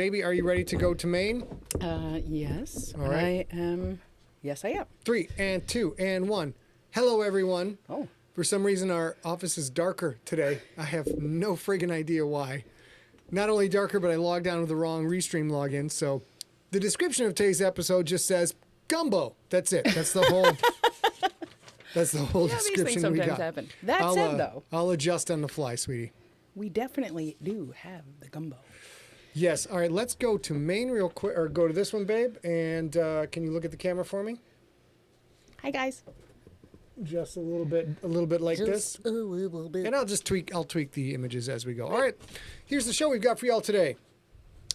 Maybe, are you ready to go to Maine? Yes. All right. I am. Yes, I am. 3 and 2 and 1. Hello, everyone. Oh. For some reason, our office is darker today. I have no friggin' idea why. Not only darker, but I logged on with the wrong Restream login. So the description of today's episode just says Gumbo. That's it. That's the whole. That's the whole description these things we sometimes got. happen. That said, though, I'll adjust on the fly, sweetie. we definitely do have the gumbo. Yes. All right. Let's go to Maine real quick, or go to this one, babe. And can you look at the camera for me? Hi, guys. Just a little bit like this. A little bit. And I'll tweak the images as we go. All right, here's the show we've got for y'all today.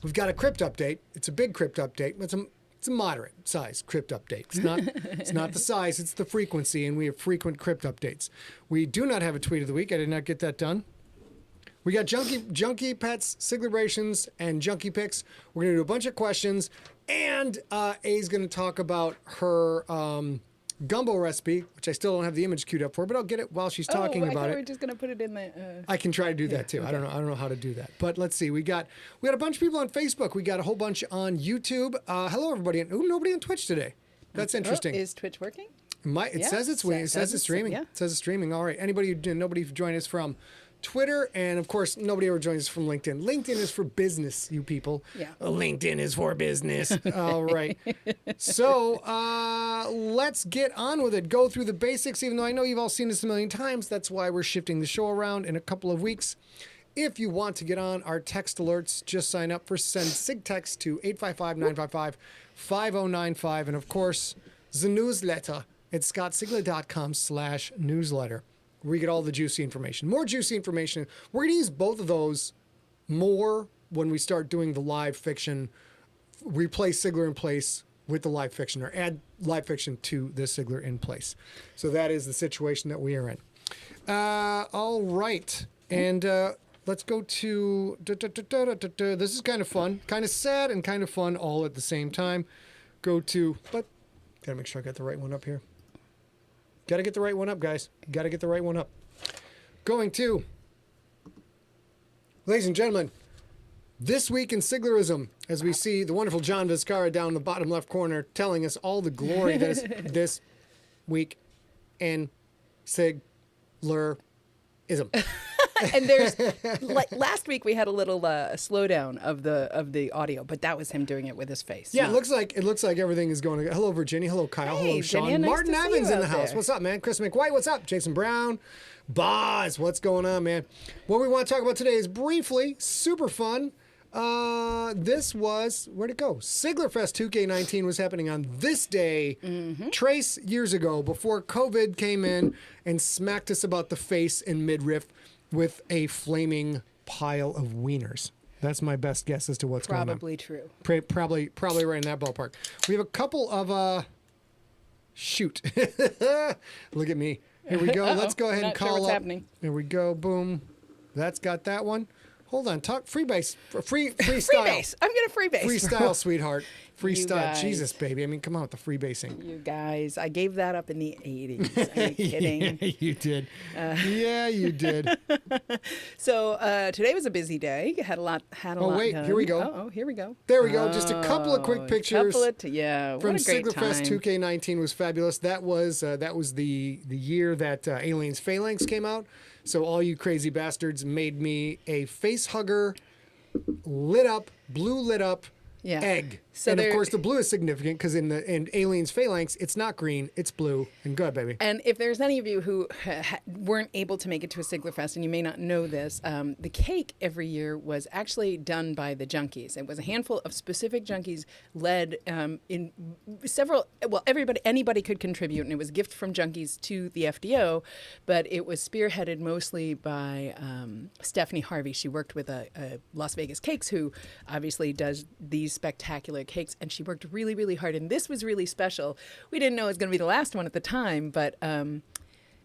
We've got a crypt update. It's a big crypt update. It's a moderate size crypt update. It's not the size, it's the frequency, and we have frequent crypt updates. We do not have a tweet of the week. I did not get that done. We got junkie pets, Siglerbrations, and junkie pics. We're gonna do a bunch of questions, and A's gonna talk about her gumbo recipe, which I still don't have the image queued up for, but I'll get it while she's talking about it. We're just gonna put it in the. I can try to do that too. Okay. I don't know how to do that. But let's see. We got a bunch of people on Facebook. We got a whole bunch on YouTube. Hello everybody. Ooh, nobody on Twitch today. That's interesting. Is Twitch working? It says it's streaming. Yeah. It says it's streaming. All right. Nobody joined us from Twitter, and of course, nobody ever joins us from LinkedIn. LinkedIn is for business, you people. Yeah. LinkedIn is for business. All right. So let's get on with it. Go through the basics, even though I know you've all seen this a million times. That's why we're shifting the show around in a couple of weeks. If you want to get on our text alerts, just sign up for send SIG text to 855-955-5095. And of course, the newsletter at scottsigler.com/newsletter. We get all the juicy information. More juicy information. We're going to use both of those more when we start doing the live fiction. Replace Sigler in Place with the live fiction, or add live fiction to the Sigler in Place. So that is the situation that we are in. All right. And let's go to... This is kind of fun. Kind of sad and kind of fun all at the same time. But got to make sure I got the right one up here. Got to get the right one up, guys. Got to get the right one up. Going to, ladies and gentlemen, this week in Siglerism, as we see the wonderful John Vizcarra down in the bottom left corner telling us all the glory that is this week in Siglerism. And there's like last week we had a little slowdown of the audio, but that was him doing it with his face. Yeah, it looks like everything is going. Hello, Virginia. Hello, Kyle. Hey, hello, Sean. Virginia, nice Martin to see Evans you in the out house. there. What's up, man? Chris McWhite. What's up? Jason Brown. Boz. What's going on, man? What we want to talk about today is briefly super fun. This was, where'd it go? Siglerfest 2K19 was happening on this day, trace years ago, before COVID came in and smacked us about the face in midriff with a flaming pile of wieners. That's my best guess as to what's going on. Probably true. Probably right in that ballpark. We have a couple of, shoot. Look at me. Here we go. Let's go ahead and Not sure call what's up. happening. Here we go. Boom. That's got that one. Hold on. Talk freebase. Freestyle. Freebase. I'm gonna freebase. Freestyle, sweetheart. Freestyle. guys. Jesus, baby. I mean, come on with the freebasing. You guys, I gave that up in the 80s. Are you kidding? Yeah, you did. Yeah, you did. So today was a busy day. Had a lot. Oh, wait, done. here we go. Oh, here we go. There we go. Just a couple of quick pictures. Yeah. From What a great Siglerfest time. 2K19 was fabulous. That was the year that Aliens Phalanx came out. So all you crazy bastards made me a face hugger, lit up Yeah. egg. So and of there- course the blue is significant because in Aliens Phalanx it's not green, it's blue. And go ahead, baby. And if there's any of you who weren't able to make it to a Siglerfest, and you may not know this, the cake every year was actually done by the Junkies. It was a handful of specific Junkies led in several. Well, anybody could contribute, and it was a gift from Junkies to the FDO, but it was spearheaded mostly by Stephanie Harvey. She worked with a Las Vegas Cakes, who obviously does these spectacular cakes, and she worked really, really hard. And this was really special. We didn't know it was going to be the last one at the time, but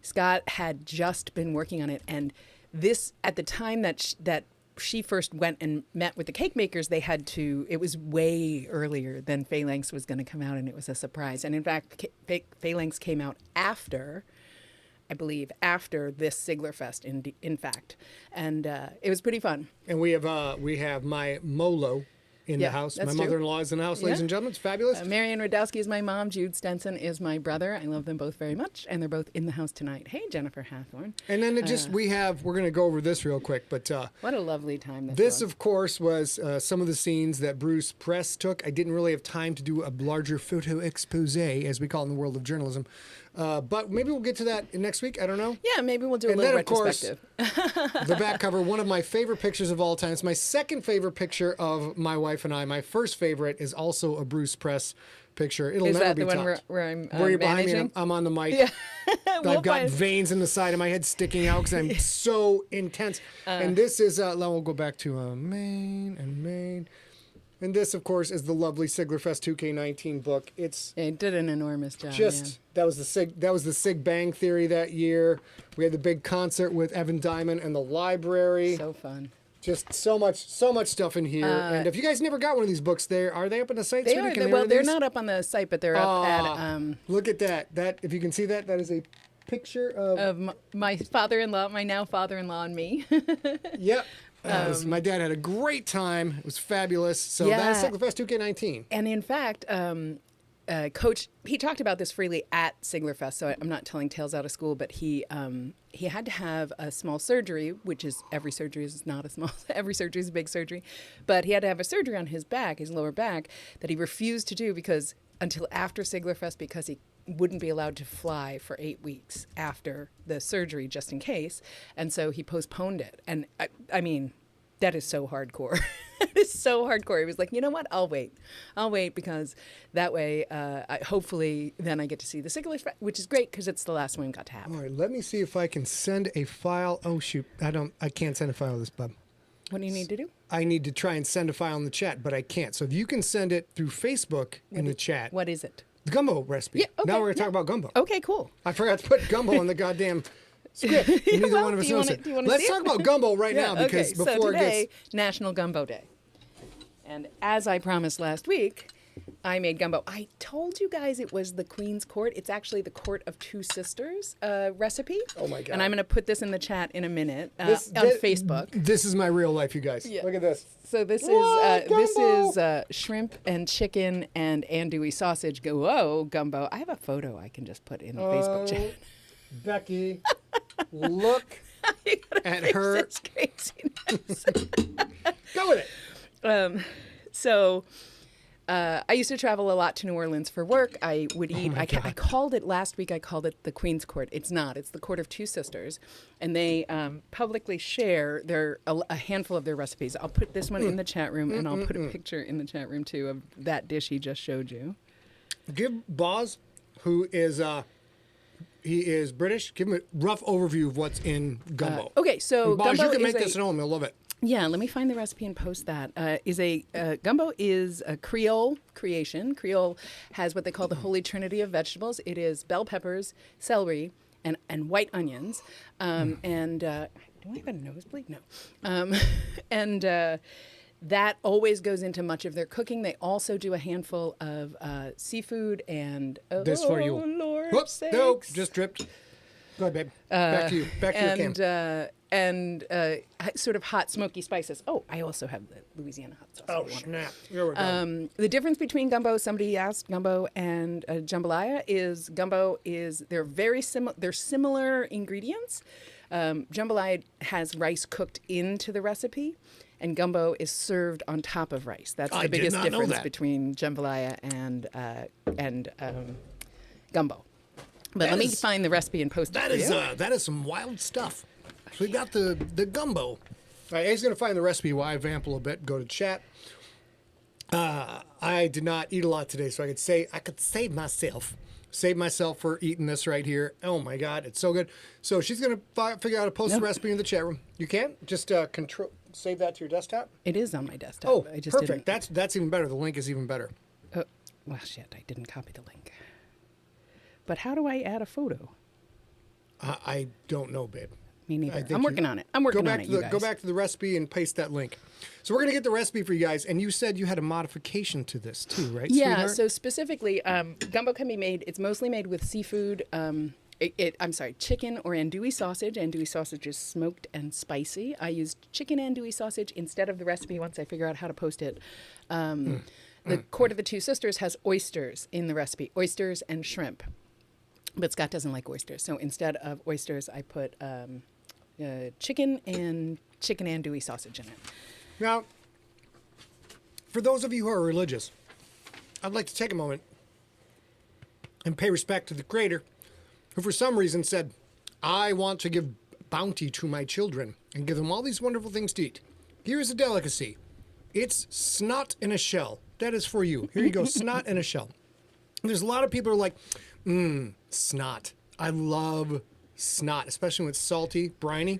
Scott had just been working on it. And this, at the time that she first went and met with the cake makers, it was way earlier than Phalanx was going to come out, and it was a surprise. And in fact, Phalanx came out after, I believe, after this Siglerfest, in fact. And it was pretty fun. And we have my Molo in Yeah, the house. that's My true. mother-in-law is in the house, ladies Yeah. and gentlemen. It's fabulous. Marianne Radowski is my mom. Jude Stenson is my brother. I love them both very much, and they're both in the house tonight. Hey, Jennifer Hathorn. And then we're going to go over this real quick, but What a lovely time this, was. of course, was some of the scenes that Bruce Press took. I didn't really have time to do a larger photo expose, as we call it in the world of journalism. But maybe we'll get to that next week. I don't know. Yeah, maybe we'll do a And little then, of course, retrospective. The back cover, one of my favorite pictures of all time. It's my second favorite picture of my wife and I. My first favorite is also a Bruce Press picture. It'll Is never that be the one topped. where I'm Where you're behind me, managing? and I'm on the mic. Yeah. I've got veins in the side of my head sticking out because I'm so intense. And this is, we'll go back to Maine and Maine. And this, of course, is the lovely Siglerfest 2K19 book. It's It did an enormous job. just that was the Sig Bang Theory that year. We had the big concert with Evan Diamond and the library. man. So fun. Just so much stuff in here. And if you guys never got one of these books, are they up on the site? They so we are. can Well, order they're these? not up on the site, but they're up at Look at that. That if you can see that is a picture of my father-in-law, my now father-in-law, and me. Yep. My dad had a great time. It was fabulous. So that is Yeah. Siglerfest 2K19. And in fact, Coach, he talked about this freely at Siglerfest, so I'm not telling tales out of school, but he had to have a small surgery, which is every surgery is not a small, every surgery is a big surgery, but he had to have a surgery on his back, his lower back, that he refused to do until after Siglerfest because he wouldn't be allowed to fly for 8 weeks after the surgery, just in case, and so he postponed it. And I mean, that is so hardcore. It is so hardcore. He was like, you know what? I'll wait because that way, hopefully, then I get to see the Sigler, which is great because it's the last one we got to have. All right, let me see if I can send a file. Oh shoot, I can't send a file of this, bub. What do you need to do? I need to try and send a file in the chat, but I can't. So if you can send it through Facebook in the chat. What is it? The gumbo recipe. Yeah, okay, Now we're going to talk about gumbo. Okay, cool. I forgot to put gumbo on the goddamn script. And neither Well, one of us do you knows wanna- it. do you wanna Let's see it? talk about gumbo right now because okay, before so today, it gets... National Gumbo Day. And as I promised last week, I made gumbo. I told you guys it was the Queen's Court. It's actually the Court of Two Sisters recipe. Oh, my God. And I'm going to put this in the chat in a minute on This- Facebook. This is my real life, you guys. Yeah. Look at this. So this What? is shrimp and chicken and andouille sausage. Whoa, gumbo! I have a photo I can just put in the Facebook chat. Becky, look You gotta at fix her. this craziness. Go with it. So I used to travel a lot to New Orleans for work. I would eat. I called it last week. I called it the Queen's Court. It's not. It's the Court of Two Sisters, and they publicly share a handful of their recipes. I'll put this one in the chat room, and I'll put a picture in the chat room too of that dish he just showed you. Give Boz, who is he is British, give him a rough overview of what's in gumbo. Okay, so And Boz, gumbo you can is make this at home. You'll love it. Yeah, let me find the recipe and post that. Gumbo is a Creole creation. Creole has what they call the holy trinity of vegetables. It is bell peppers, celery, and white onions. And do I have a nosebleed? No. That always goes into much of their cooking. They also do a handful of seafood and This for you. Lord Whoops, sakes. no, just dripped. Go ahead, babe. Back to you. Back to your cam. And sort of hot, smoky spices. Oh, I also have the Louisiana hot sauce. Oh, if you want it. snap. Here we go. The difference between gumbo, somebody asked, gumbo and jambalaya is they're very similar. They're similar ingredients. Jambalaya has rice cooked into the recipe, and gumbo is served on top of rice. That's I the did biggest not know difference that. between jambalaya and gumbo. But let me find the recipe and post it That for is you. that is some wild stuff. So we got the gumbo. All right, A's going to find the recipe while I vamp a little bit. Go to chat. I did not eat a lot today, so I could save myself for eating this right here. Oh my God, it's so good. So she's going to figure out how to post the recipe in the chat room. You can just save that to your desktop. It is on my desktop. Oh, I just perfect. Didn't, That's even better. The link is even better. well, shit, I didn't copy the link. But how do I add a photo? I don't know, babe. Me neither. I think I'm working on it. I'm working on it, you guys. Go back to the recipe and paste that link. So we're going to get the recipe for you guys. And you said you had a modification to this too, right, Yeah, sweetheart? so specifically, gumbo can be made, it's mostly made with seafood, I'm sorry, chicken or andouille sausage. Andouille sausage is smoked and spicy. I used chicken andouille sausage instead of the recipe once I figure out how to post it. The Court of the Two Sisters has oysters in the recipe, oysters and shrimp. But Scott doesn't like oysters. So instead of oysters, I put chicken andouille sausage in it. Now, for those of you who are religious, I'd like to take a moment and pay respect to the Creator, who for some reason said, I want to give bounty to my children and give them all these wonderful things to eat. Here is a delicacy. It's snot in a shell. That is for you. Here you go, snot in a shell. And there's a lot of people who are like, snot. I love snot, especially when it's salty, briny.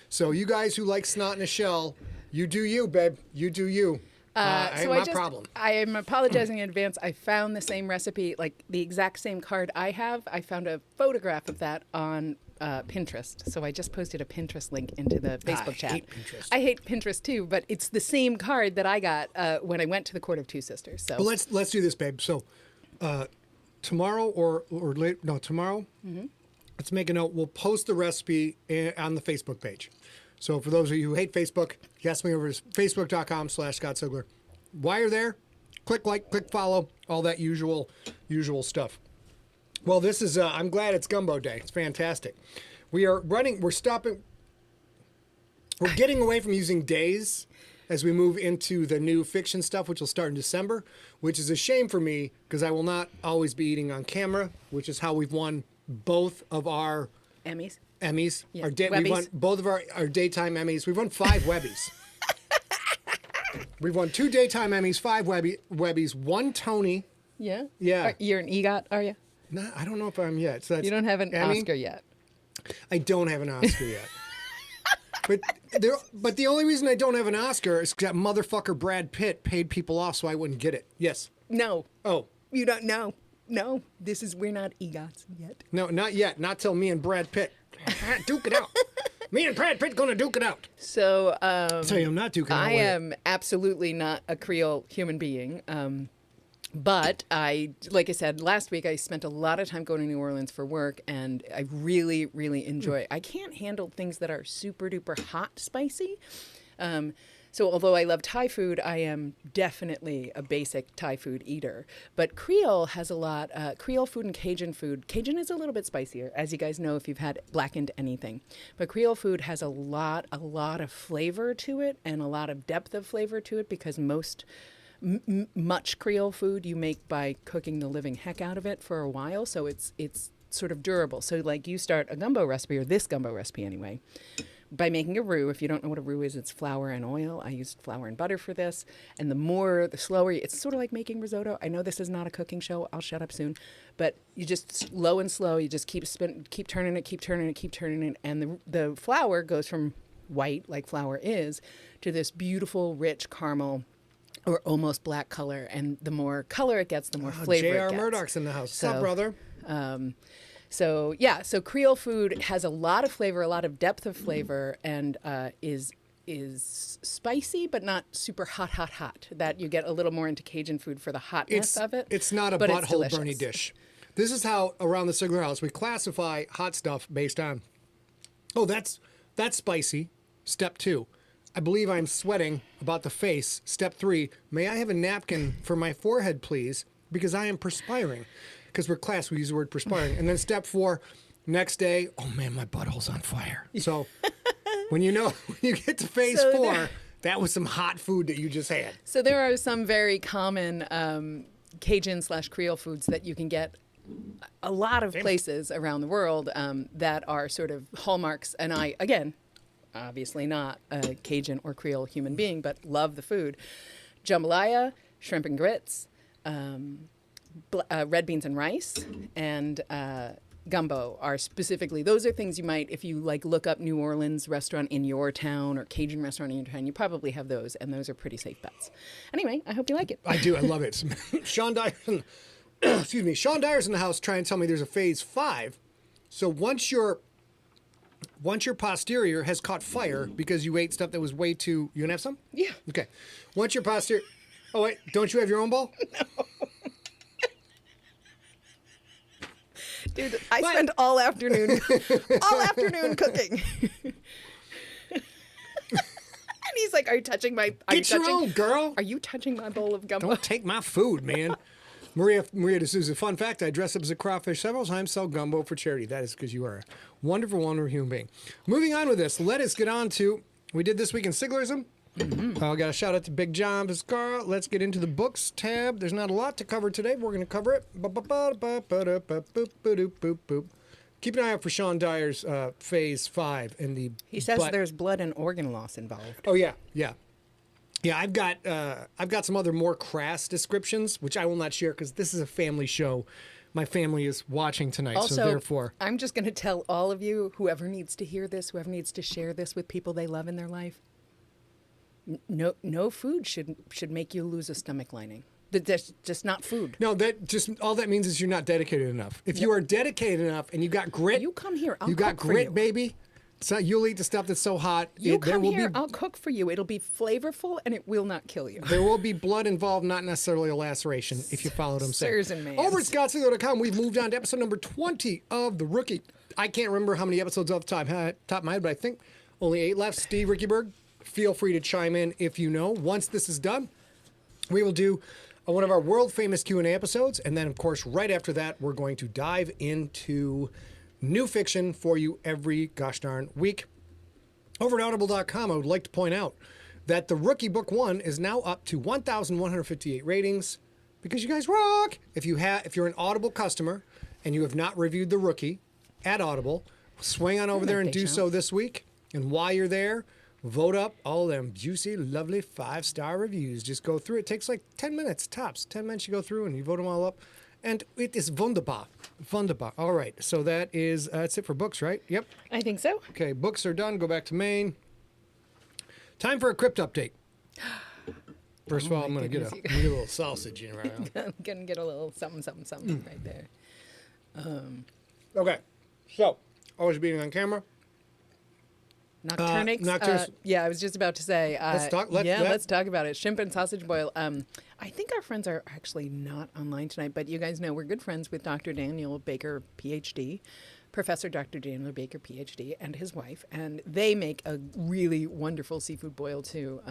So you guys who like snot in a shell, you do you, babe. You do you. Problem. I am apologizing in advance. I found the same recipe, like the exact same card I have. I found a photograph of that on Pinterest. So I just posted a Pinterest link into the Facebook chat. I hate Pinterest. I hate Pinterest too, but it's the same card that I got when I went to the Court of Two Sisters. So well, let's do this, babe. So tomorrow or late? No, tomorrow. Mm-hmm. Let's make a note. We'll post the recipe on the Facebook page. So for those of you who hate Facebook, guess me over to facebook.com/Scott Sigler. While you're there, click like, click follow, all that usual stuff. Well, this is, I'm glad it's Gumbo Day. It's fantastic. We're getting away from using days as we move into the new fiction stuff, which will start in December, which is a shame for me because I will not always be eating on camera, which is how we've won both of our Emmys. Yeah. Webbies. We won both of our daytime Emmys. We've won 5 Webbies. We've won 2 daytime Emmys, 5 Webbies, 1 Tony. Yeah? Yeah. You're an EGOT, are you? No, I don't know if I'm yet. So that's you don't have an Emmy? Oscar yet. I don't have an Oscar yet. But the only reason I don't have an Oscar is because that motherfucker Brad Pitt paid people off so I wouldn't get it. Yes. No. Oh. You don't know. No. We're not EGOTs yet. No, not yet. Not till me and Brad Pitt duke it out. Me and Brad Pitt gonna duke it out. So, tell you, I'm not duking it out. I am absolutely not a Creole human being. But like I said, last week I spent a lot of time going to New Orleans for work, and I really, really enjoy. I can't handle things that are super duper hot spicy. So although I love Thai food, I am definitely a basic Thai food eater. But Creole has a lot, Creole food and Cajun food. Cajun is a little bit spicier, as you guys know if you've had blackened anything. But Creole food has a lot of flavor to it and a lot of depth of flavor to it because much Creole food you make by cooking the living heck out of it for a while. So it's sort of durable. So like you start a gumbo recipe, or this gumbo recipe anyway, by making a roux. If you don't know what a roux is, it's flour and oil. I used flour and butter for this. And the slower, it's sort of like making risotto. I know this is not a cooking show. I'll shut up soon. But you just low and slow, you just keep turning it. And the flour goes from white, like flour is, to this beautiful, rich caramel or almost black color. And the more color it gets, the more flavor it gets. J.R. Murdoch's in the house. What's up, brother? So Creole food has a lot of flavor, a lot of depth of flavor, and is spicy, but not super hot. That you get a little more into Cajun food for the hotness of it. It's not a butthole Bernie dish. This is how around the Sigler house we classify hot stuff based on, that's spicy, step 2. I believe I'm sweating about the face, step 3. May I have a napkin for my forehead, please? Because I am perspiring. Because we're class, we use the word perspiring. And then step 4, next day, oh man, my butthole's on fire. So when you get to phase 4, that was some hot food that you just had. So there are some very common Cajun/Creole foods that you can get a lot of places around the world that are sort of hallmarks. And I, again, obviously not a Cajun or Creole human being, but love the food. Jambalaya, shrimp and grits, red beans and rice, and gumbo are specifically, those are things you might, if you like look up New Orleans restaurant in your town or Cajun restaurant in your town, you probably have those, and those are pretty safe bets. Anyway, I hope you like it. I do. I love it. Sean Dyer's, excuse me, Sean Dyer's in the house trying to tell me there's a phase 5. So once your posterior has caught fire because you ate stuff that was way too, you gonna have some? Yeah. Okay. Once your posterior, oh wait, don't you have your own bowl? No. Dude, I spent all afternoon cooking. And he's like, "Are you touching my? Get your own, girl. Are you touching my bowl of gumbo?" Don't take my food, man. Maria D'Souza, fun fact, I dressed up as a crawfish several times, sell gumbo for charity. That is because you are a wonderful, wonderful human being. Moving on with this, let us get on to, we did this week in Siglerism. I got a shout out to Big John Viscara. Let's get into the books tab. There's not a lot to cover today. We're going to cover it. Keep an eye out for Sean Dyer's Phase 5 in the. He says there's blood and organ loss involved. Oh yeah. Yeah, I've got some other more crass descriptions, which I will not share because this is a family show. My family is watching tonight, Also, so therefore, I'm just going to tell all of you, whoever needs to hear this, whoever needs to share this with people they love in their life, no food should make you lose a stomach lining. That's just not food. No, that just all that means is you're not dedicated enough. If you are dedicated enough and you got grit, you come here. I'll you got cook for grit, you. baby. So you'll eat the stuff that's so hot. You come here, I'll cook for you. It'll be flavorful and it will not kill you. There will be blood involved, not necessarily a laceration, if you follow what I'm saying. Sirs and ma'ams. Over at ScottSigler.com, we've moved on to episode number 20 of The Rookie. I can't remember how many episodes off the top of my head, but I think only 8 left. Steve Rickyberg, feel free to chime in if you know. Once this is done, we will do one of our world-famous Q&A episodes, and then, of course, right after that, we're going to dive into new fiction for you every gosh darn week. Over at Audible.com, I would like to point out that The Rookie Book 1 is now up to 1,158 ratings because you guys rock. If you're an Audible customer and you have not reviewed The Rookie at Audible, swing on over there and do so this week. And while you're there, vote up all them juicy, lovely 5-star reviews. Just go through. It takes like 10 minutes, tops. 10 minutes you go through and you vote them all up. And it is wunderbar. Wunderbar. All right. So that's it for books, right? Yep. I think so. Okay. Books are done. Go back to Maine. Time for a crypt update. First of all, I'm going to get a little sausage in right now. I'm going to get a little something right there. Okay. So, always being on camera. Nocturnix. Yeah, I was just about to say. Let's talk. Let's talk about it. Shrimp and sausage boil. I think our friends are actually not online tonight, but you guys know we're good friends with Dr. Daniel Baker, PhD, Professor Dr. Daniel Baker, PhD, and his wife, and they make a really wonderful seafood boil too,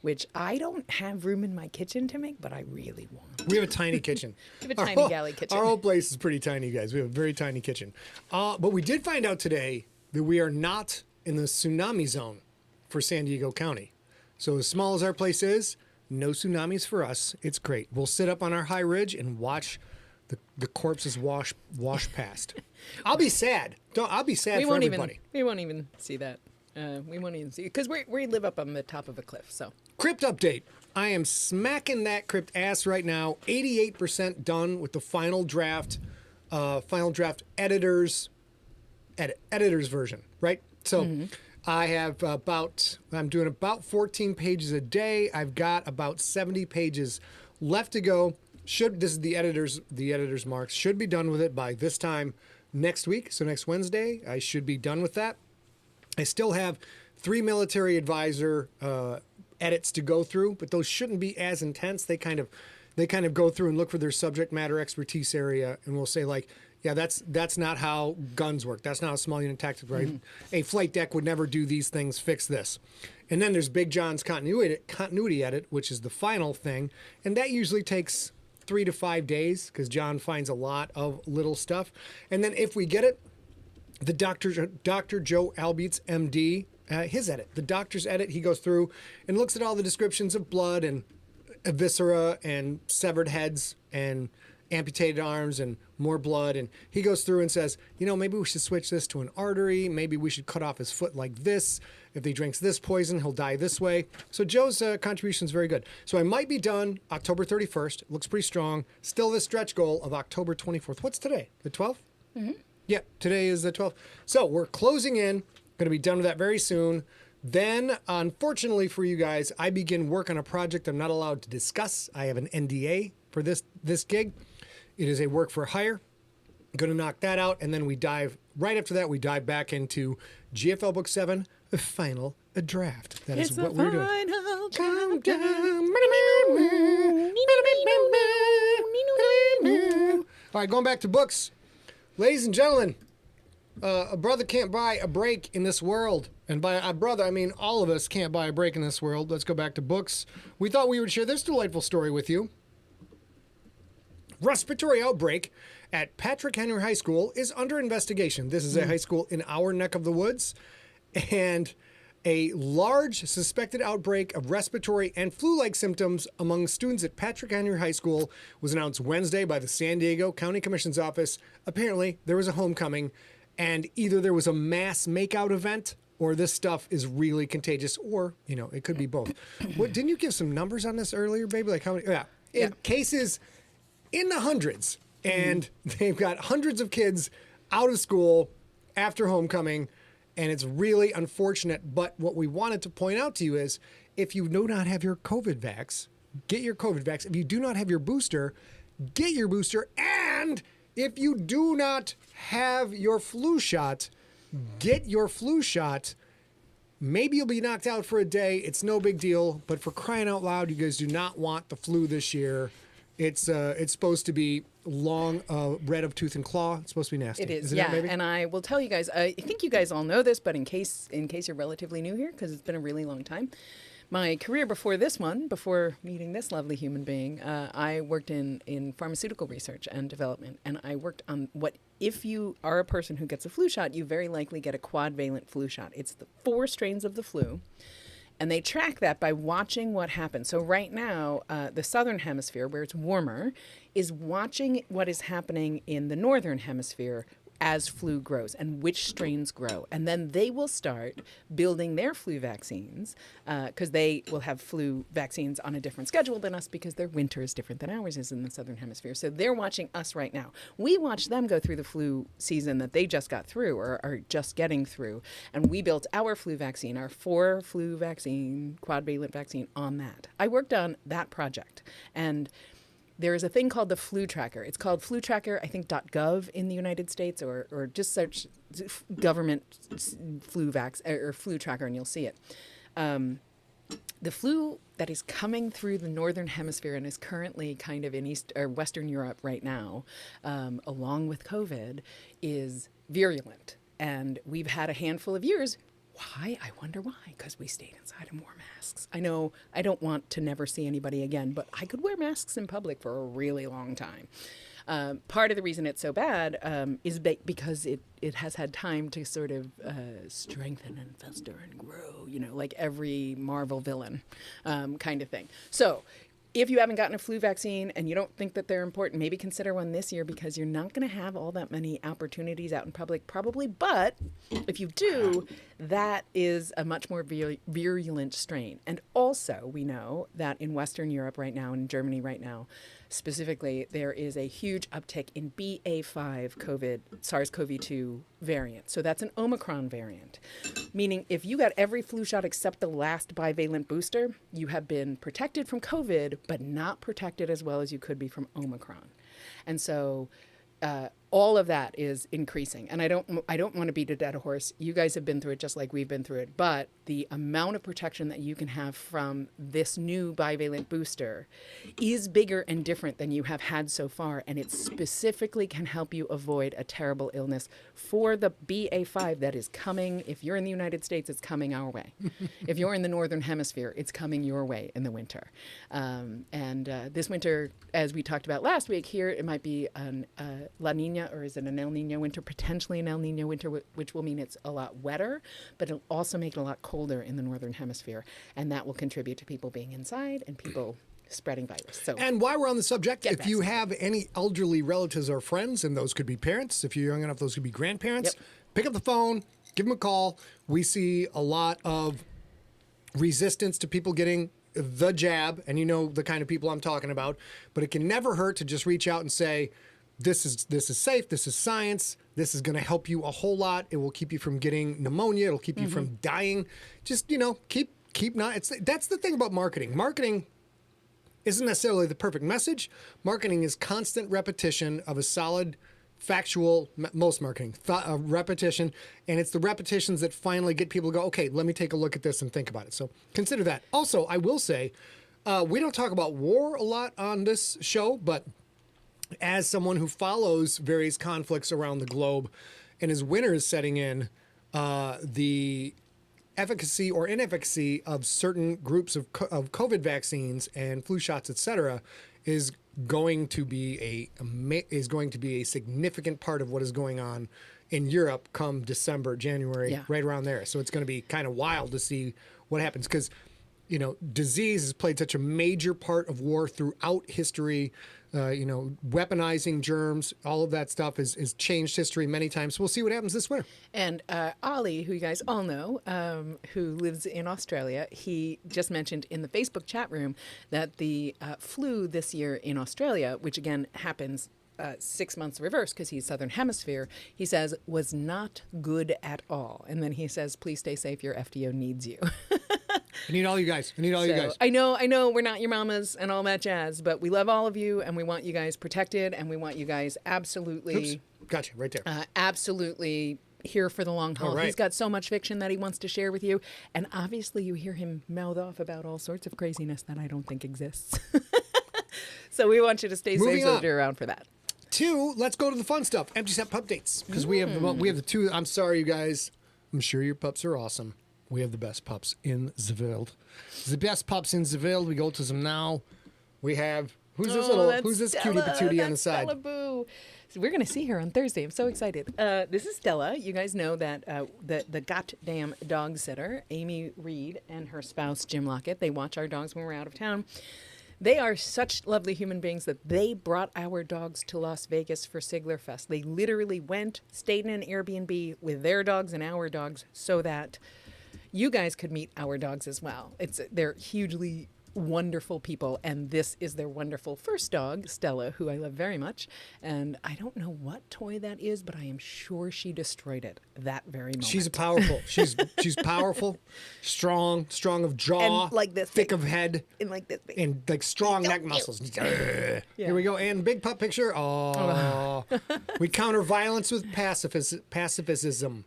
which I don't have room in my kitchen to make, but I really want. We have a tiny kitchen. We have a tiny galley kitchen. Our whole place is pretty tiny, guys. We have a very tiny kitchen. But we did find out today that we are not in the tsunami zone for San Diego County. So as small as our place is, no tsunamis for us. It's great. We'll sit up on our high ridge and watch the corpses wash past. I'll be sad. I'll be sad for everybody. We won't even see that. We won't even see because we live up on the top of a cliff. So crypt update. I am smacking that crypt ass right now. 88% done with the final draft. Editor's version. Right. So. I have I'm doing about 14 pages a day. I've got about 70 pages left to go. This is the editor's marks. Should be done with it by this time next week. So next Wednesday, I should be done with that. I still have 3 military advisor edits to go through, but those shouldn't be as intense. They kind of go through and look for their subject matter expertise area, and we'll say like, yeah, that's not how guns work. That's not how small unit tactics work. Mm-hmm. A flight deck would never do these things. Fix this. And then there's Big John's continuity edit, which is the final thing. And that usually takes 3 to 5 days because John finds a lot of little stuff. And then if we get it, the Dr. Joe Albeets, MD, his edit. The doctor's edit, he goes through and looks at all the descriptions of blood and viscera and severed heads and amputated arms and more blood, and he goes through and says, maybe we should switch this to an artery, maybe we should cut off his foot like this. If he drinks this poison, he'll die this way. So Joe's contribution is very good. So I might be done October 31st. It looks pretty strong. Still the stretch goal of October 24th. What's today? The 12th? Mm-hmm. Yeah, today is the 12th. So we're closing in. Going to be done with that very soon. Then, unfortunately for you guys, I begin work on a project I'm not allowed to discuss. I have an NDA for this gig. It is a work for hire. I'm going to knock that out, and then right after that, we dive back into GFL Book 7, the final draft. That is what we're doing. All right, going back to books. Ladies and gentlemen, a brother can't buy a break in this world. And by a brother, I mean all of us can't buy a break in this world. Let's go back to books. We thought we would share this delightful story with you. Respiratory outbreak at Patrick Henry High School is under investigation. This is a high school in our neck of the woods. And a large suspected outbreak of respiratory and flu-like symptoms among students at Patrick Henry High School was announced Wednesday by the San Diego County Commission's office. Apparently, there was a homecoming, and either there was a mass makeout event or this stuff is really contagious, or, you know, it could be both. What, didn't you give some numbers on this earlier, baby? Like how many? Yeah. Cases in the hundreds, and they've got hundreds of kids out of school after homecoming. And it's really unfortunate. But what we wanted to point out to you is if you do not have your COVID vax, get your COVID vax. If you do not have your booster, get your booster. And if you do not have your flu shot, get your flu shot. Maybe you'll be knocked out for a day. It's no big deal. But for crying out loud, you guys do not want the flu this year. It's supposed to be long, red of tooth and claw. It's supposed to be nasty. It is, Isn't yeah. it, baby? And I will tell you guys, I think you guys all know this, but in case you're relatively new here, because it's been a really long time, my career before this one, before meeting this lovely human being, I worked in pharmaceutical research and development, and I worked on what, if you are a person who gets a flu shot, you very likely get a quadvalent flu shot. It's the 4 strains of the flu. And they track that by watching what happens. So right now, the southern hemisphere, where it's warmer, is watching what is happening in the northern hemisphere as flu grows and which strains grow. And then they will start building their flu vaccines because they will have flu vaccines on a different schedule than us because their winter is different than ours is in the southern hemisphere. So they're watching us right now. We watch them go through the flu season that they just got through or are just getting through. And we built our flu vaccine, our 4 flu vaccine, quadvalent vaccine on that. I worked on that project. And there is a thing called the flu tracker. It's called flu tracker, I think, .gov in the United States, or just search government flu vax or flu tracker and you'll see it. The flu that is coming through the northern hemisphere and is currently kind of in East or Western Europe right now, along with COVID, is virulent. And we've had a handful of years. Why? I wonder why. Because we stayed inside and wore masks. I know I don't want to never see anybody again, but I could wear masks in public for a really long time. Part of the reason it's so bad is because it has had time to sort of strengthen and fester and grow, you know, like every Marvel villain kind of thing. So if you haven't gotten a flu vaccine and you don't think that they're important, maybe consider one this year because you're not going to have all that many opportunities out in public probably. But if you do, that is a much more virulent strain. And also we know that in Western Europe right now, in Germany right now, specifically, there is a huge uptick in BA5 COVID, SARS-CoV-2 variant. So that's an Omicron variant, meaning if you got every flu shot except the last bivalent booster, you have been protected from COVID, but not protected as well as you could be from Omicron. And so all of that is increasing. And I don't want to beat a dead horse. You guys have been through it just like we've been through it. But the amount of protection that you can have from this new bivalent booster is bigger and different than you have had so far. And it specifically can help you avoid a terrible illness for the BA5 that is coming. If you're in the United States, it's coming our way. If you're in the Northern Hemisphere, it's coming your way in the winter. This winter, as we talked about last week, here it might be a La Nina, or is it an El Nino winter? Potentially an El Nino winter, which will mean it's a lot wetter, but it'll also make it a lot colder in the Northern Hemisphere. And that will contribute to people being inside and people spreading virus. So, and while we're on the subject, if you have any elderly relatives or friends, and those could be parents, if you're young enough, those could be grandparents, pick up the phone, give them a call. We see a lot of resistance to people getting the jab, and you know the kind of people I'm talking about, but it can never hurt to just reach out and say, this is safe, this is science, this is going to help you a whole lot. It will keep you from getting pneumonia, it'll keep you from dying. Just, you know, keep not, that's the thing about marketing. Marketing isn't necessarily the perfect message. Marketing is constant repetition of a solid, factual, most marketing, repetition, and it's the repetitions that finally get people to go, okay, let me take a look at this and think about it. So consider that. Also, I will say, we don't talk about war a lot on this show, but as someone who follows various conflicts around the globe, and as winter is setting in, the efficacy or inefficacy of certain groups of COVID vaccines and flu shots, etc., is going to be a significant part of what is going on in Europe come December, January, right around there. So it's going to be kind of wild to see what happens because, disease has played such a major part of war throughout history. Weaponizing germs, all of that stuff has changed history many times. So we'll see what happens this winter. And Ollie, who you guys all know, who lives in Australia, he just mentioned in the Facebook chat room that the flu this year in Australia, which again happens 6 months reverse because he's Southern Hemisphere, he says was not good at all. And then he says, please stay safe. Your FDO needs you. I need all you guys. You guys. I know we're not your mamas and all that jazz, but we love all of you and we want you guys protected and we want you guys absolutely. Oops. Gotcha. Right there. Absolutely here for the long haul. Right. He's got so much fiction that he wants to share with you. And obviously you hear him mouth off about all sorts of craziness that I don't think exists. So we want you to stay safe so that you're around for that. 2, let's go to the fun stuff. Empty set pup dates. Because we have the 2. I'm sorry, you guys. I'm sure your pups are awesome. We have the best pups in the world. The best pups in the world. We go to them now. We have who's this cutie patootie on the side? Stella Boo. So we're gonna see her on Thursday. I'm so excited. This is Stella. You guys know that the goddamn dog sitter, Amy Reed, and her spouse Jim Lockett. They watch our dogs when we're out of town. They are such lovely human beings that they brought our dogs to Las Vegas for Sigler Fest. They literally went, stayed in an Airbnb with their dogs and our dogs so that you guys could meet our dogs as well. They're hugely wonderful people, and this is their wonderful first dog, Stella, who I love very much. And I don't know what toy that is, but I am sure she destroyed it that very moment. She's powerful. She's powerful, strong of jaw, and like this thick big, of head, and like this big. and like strong neck muscles. Yeah. Here we go, and big pup picture. Oh, we counter violence with pacifism.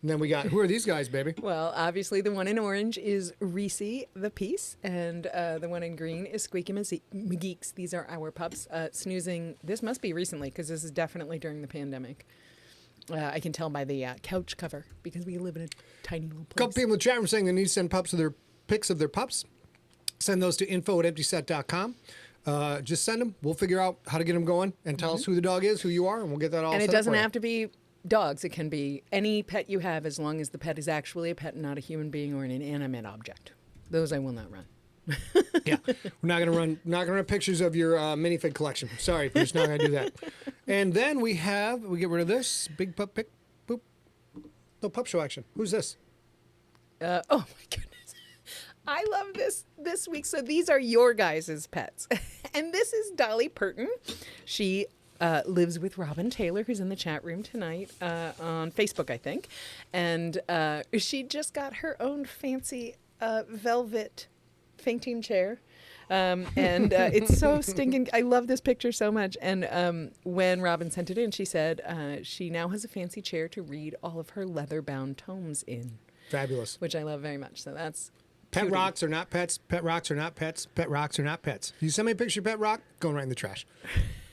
And then we got, who are these guys, baby? Well, obviously the one in orange is Reese, the piece, and the one in green is Squeaky McGeeks. These are our pups snoozing. This must be recently because this is definitely during the pandemic. I can tell by the couch cover because we live in a tiny little place. A couple people in the chat room saying they need to send pups with their pics of their pups. Send those to info@emptyset.com. Just send them. We'll figure out how to get them going and tell us who the dog is, who you are, and we'll get that all set up. And it doesn't have to be dogs. It can be any pet you have as long as the pet is actually a pet and not a human being or an inanimate object. Those I will not run. Yeah, we're not gonna run pictures of your minifig collection. Sorry, we're just not gonna do that. And then we get rid of this big pup pic, boop, no pup show action. Who's this? Oh my goodness, I love this week. So these are your guys' pets, and this is Dolly Purton. She lives with Robin Taylor, who's in the chat room tonight on Facebook, I think. And she just got her own fancy velvet fainting chair. And it's so stinking. I love this picture so much. And when Robin sent it in, she said she now has a fancy chair to read all of her leather-bound tomes in. Fabulous. Which I love very much. So that's Pet cutie. rocks are not pets. Pet rocks are not pets. Pet rocks are not pets. You send me a picture of pet rock, going right in the trash.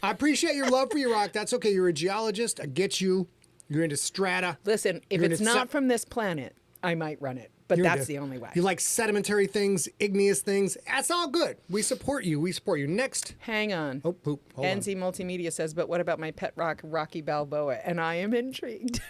I appreciate your love for your rock. That's okay. You're a geologist. I get you. You're into strata. Listen, if it's not from this planet, I might run it. But that's the only way. You like sedimentary things, igneous things. That's all good. We support you. We support you. Next. Hang on. Oh, poop. Hold on. NZ Multimedia says, but what about my pet rock, Rocky Balboa? And I am intrigued.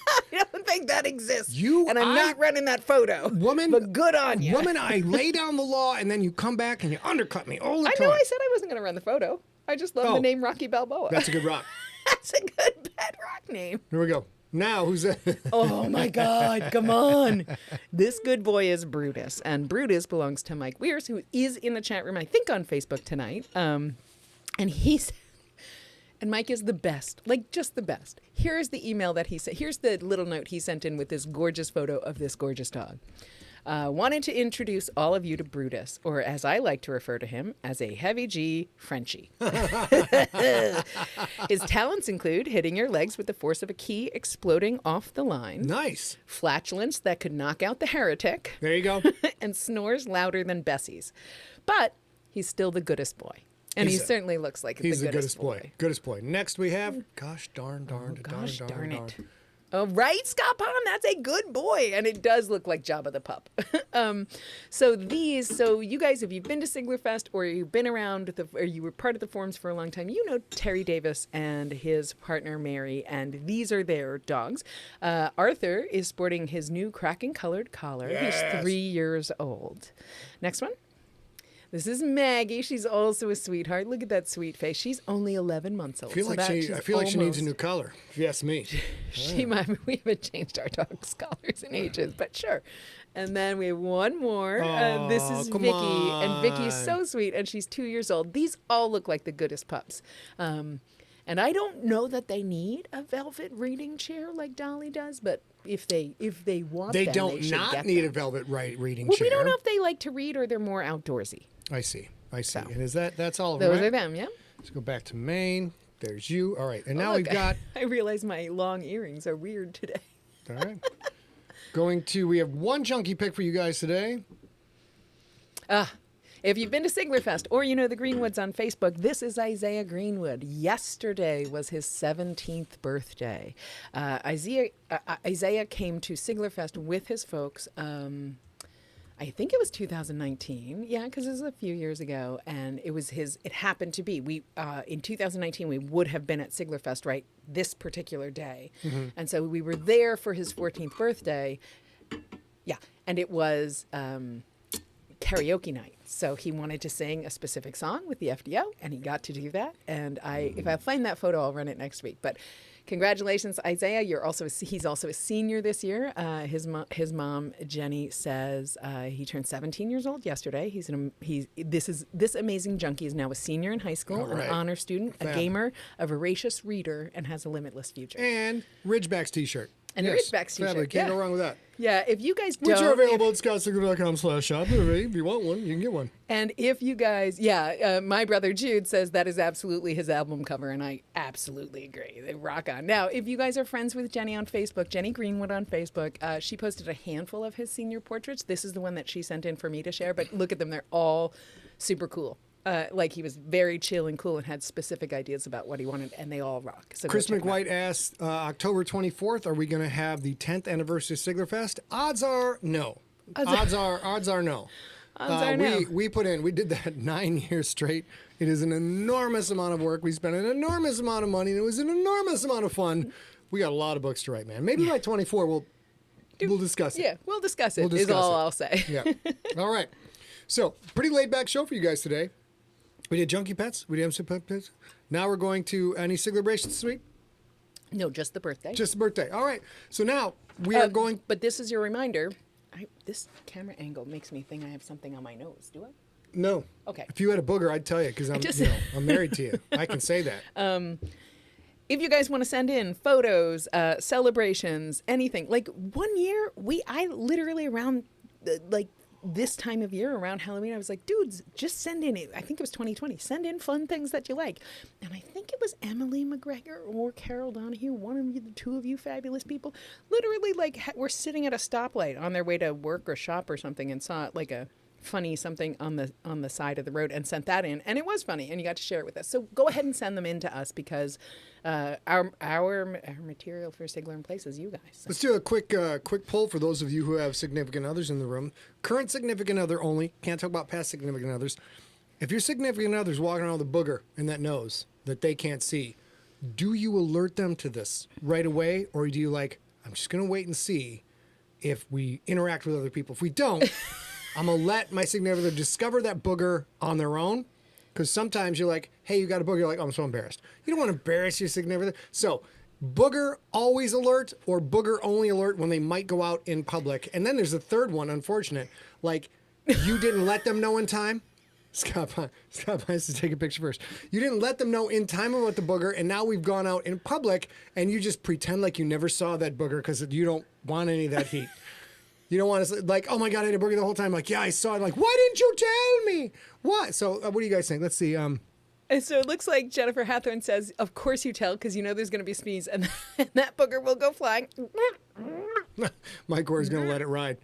I don't think that exists. I'm not running that photo. Woman. But good on you. Woman, I lay down the law and then you come back and you undercut me all the time. I know I said I wasn't going to run the photo. I just love the name Rocky Balboa. That's a good rock. That's a good pet rock name. Here we go. Now, who's that? Oh, my God. Come on. This good boy is Brutus. And Brutus belongs to Mike Weirs, who is in the chat room, I think, on Facebook tonight. And Mike is the best, like just the best. Here's the email that he sent. Here's the little note he sent in with this gorgeous photo of this gorgeous dog. Wanted to introduce all of you to Brutus, or as I like to refer to him, as a heavy G Frenchie. His talents include hitting your legs with the force of a key exploding off the line. Nice. Flatulence that could knock out the heretic. There you go. And snores louder than Bessie's. But he's still the goodest boy. And he certainly looks like he's the the goodest boy. Goodest boy. Next we have, gosh darn it. Oh, right, Scott Pond, that's a good boy. And it does look like Jabba the Pup. So you guys, if you've been to Siglerfest or you've been around, or you were part of the forums for a long time, you know Terry Davis and his partner Mary, and these are their dogs. Arthur is sporting his new cracking-colored collar. Yes. He's 3 years old. Next one. This is Maggie. She's also a sweetheart. Look at that sweet face. She's only 11 months old. I feel like she needs a new color, if you ask me. We haven't changed our dog's collars in ages, but sure. And then we have one more. This is Vicky. And Vicky's so sweet, and she's 2 years old. These all look like the goodest pups. And I don't know that they need a velvet reading chair like Dolly does, but if they want they them, don't they should not get need them. a velvet reading Well, chair. we don't know if they like to read or they're more outdoorsy. I see. So. And is that's all of them? Those right? are them, yeah. Let's go back to Maine. There's you. All right. And now Look, we've got. I realize my long earrings are weird today. All right. We have one chunky pick for you guys today. If you've been to Siglerfest or you know the Greenwoods on Facebook, this is Isaiah Greenwood. Yesterday was his 17th birthday. Isaiah came to Siglerfest with his folks. I think it was 2019. Yeah, because it was a few years ago, and it happened to be. In 2019, we would have been at Siglerfest, right, this particular day. Mm-hmm. And so we were there for his 14th birthday. Yeah, and it was karaoke night. So he wanted to sing a specific song with the FDO, and he got to do that. And if I find that photo, I'll run it next week. But congratulations, Isaiah. He's also a senior this year. His mom, Jenny, says he turned 17 years old yesterday. This amazing junkie is now a senior in high school, right. An honor student, a gamer, a voracious reader, and has a limitless future. And Ridgebacks t-shirt. And yes. a Ridgebacks t-shirt. Family. Can't go wrong with that. Yeah, if you guys don't... Which are available at scottsigler.com/shop. If you want one, you can get one. And if you guys... my brother Jude says that is absolutely his album cover, and I absolutely agree. They rock on. Now, if you guys are friends with Jenny on Facebook, Jenny Greenwood on Facebook, she posted a handful of his senior portraits. This is the one that she sent in for me to share, but look at them. They're all super cool. He was very chill and cool and had specific ideas about what he wanted, and they all rock. So Chris McWhite asked, October 24th, are we going to have the 10th anniversary of Siglerfest? Odds are no. Odds are no. We did that 9 years straight. It is an enormous amount of work. We spent an enormous amount of money, and it was an enormous amount of fun. We got a lot of books to write, man. Maybe by 24 we'll discuss it. Yeah, we'll discuss it, is all I'll say. Yeah. All right. So, pretty laid-back show for you guys today. We did Junkie Pets. We did MC Pets. Now we're going to any Siglerbrations this week? No, just the birthday. Just the birthday. All right. So now we are going... But this is your reminder. This camera angle makes me think I have something on my nose. Do I? No. Okay. If you had a booger, I'd tell you because I'm married to you. I can say that. If you guys want to send in photos, celebrations, anything. Like 1 year, I literally around this time of year around Halloween, I was like, dudes, just send in, I think it was 2020, send in fun things that you like. And I think it was Emily McGregor or Carol Donahue, one of you, the two of you fabulous people, literally we're sitting at a stoplight on their way to work or shop or something and saw like a funny something on the side of the road and sent that in, and it was funny, and you got to share it with us. So go ahead and send them in to us because our material for SIGLERinPLACE is you guys. So. Let's do a quick poll for those of you who have significant others in the room. Current significant other only. Can't talk about past significant others. If your significant other's walking around with a booger in that nose that they can't see, do you alert them to this right away, or do you I'm just going to wait and see if we interact with other people? If we don't, I'm going to let my significant other discover that booger on their own. Because sometimes you're like, hey, you got a booger. You're like, oh, I'm so embarrassed. You don't want to embarrass your significant other. So booger always alert or booger only alert when they might go out in public. And then there's a third one, unfortunate. Like, you didn't let them know in time. Scott has to take a picture first. You didn't let them know in time about the booger, and now we've gone out in public, and you just pretend like you never saw that booger because you don't want any of that heat. You don't want to, oh my God, I had a booger the whole time. Like, yeah, I saw it. Like, why didn't you tell me? What? So what do you guys think? Let's see. And so it looks like Jennifer Hathorne says, of course you tell, because you know there's going to be sneeze, and that booger will go flying. Mike Orr's going to let it ride.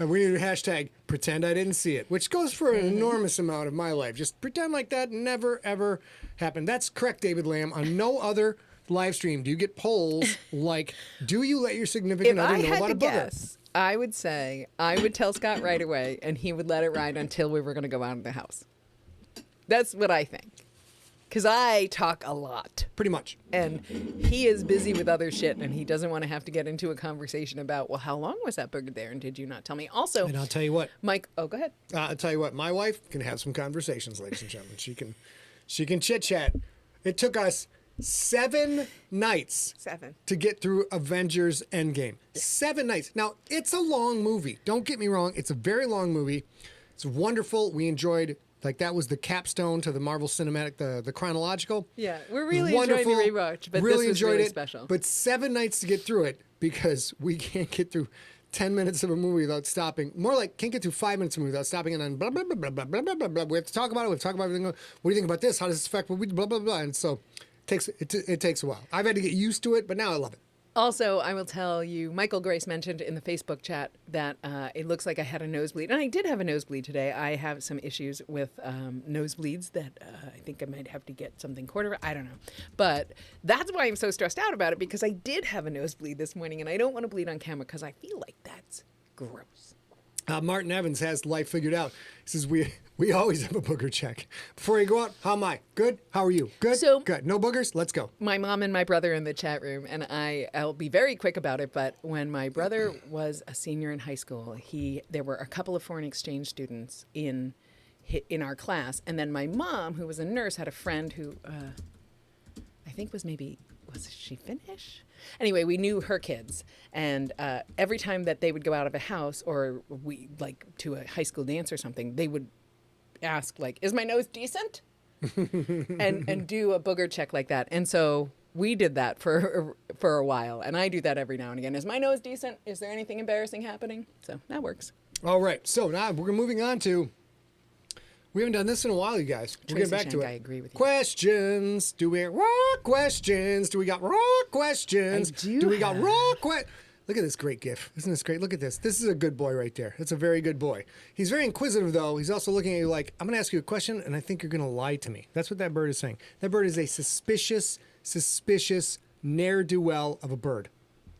And we need a hashtag pretend I didn't see it, which goes for an enormous amount of my life. Just pretend like that never, ever happened. That's correct, David Lamb. On no other live stream do you get polls like, do you let your significant other know about a booger? Guess, I would say I would tell Scott right away, and he would let it ride until we were going to go out of the house. That's what I think. Because I talk a lot. Pretty much. And he is busy with other shit, and he doesn't want to have to get into a conversation about, well, how long was that booger there, and did you not tell me? Also, and I'll tell you what. Mike, oh, go ahead. I'll tell you what. My wife can have some conversations, ladies and gentlemen. She can chit-chat. It took us 7 nights to get through Avengers Endgame. 7 nights. Now, it's a long movie. Don't get me wrong. It's a very long movie. It's wonderful. We enjoyed... Like, that was the capstone to the Marvel Cinematic, the chronological. Yeah, we're really enjoying the rewatch, but really this was really special. But 7 nights to get through it because we can't get through 10 minutes of a movie without stopping. More like, can't get through 5 minutes of a movie without stopping and then blah, blah, blah, blah, blah, blah, blah, blah, blah. We have to talk about it. We have to talk about everything. What do you think about this? How does this affect what we blah, blah, blah. And so it takes a while. I've had to get used to it, but now I love it. Also, I will tell you, Michael Grace mentioned in the Facebook chat that it looks like I had a nosebleed. And I did have a nosebleed today. I have some issues with nosebleeds that I think I might have to get something quarter. I don't know. But that's why I'm so stressed out about it, because I did have a nosebleed this morning, and I don't want to bleed on camera because I feel like that's gross. Martin Evans has life figured out. He says, we always have a booger check. Before you go out, how am I? Good? How are you? Good? So, good. No boogers? Let's go. My mom and my brother in the chat room, and I'll be very quick about it, but when my brother was a senior in high school, there were a couple of foreign exchange students in our class, and then my mom, who was a nurse, had a friend who I think was she Finnish? Anyway, we knew her kids, and every time that they would go out of a house or we like to a high school dance or something, they would ask like, "Is my nose decent?" and do a booger check like that. And so we did that for a while, and I do that every now and again. Is my nose decent? Is there anything embarrassing happening? So that works. All right. So now we're moving on to. We haven't done this in a while, you guys. We're getting back to it. I agree with you. Questions. Do we raw questions? Do we got raw questions? Do we got raw questions? Look at this great GIF. Isn't this great? Look at this. This is a good boy right there. That's a very good boy. He's very inquisitive, though. He's also looking at you like, I'm going to ask you a question, and I think you're going to lie to me. That's what that bird is saying. That bird is a suspicious, ne'er-do-well of a bird.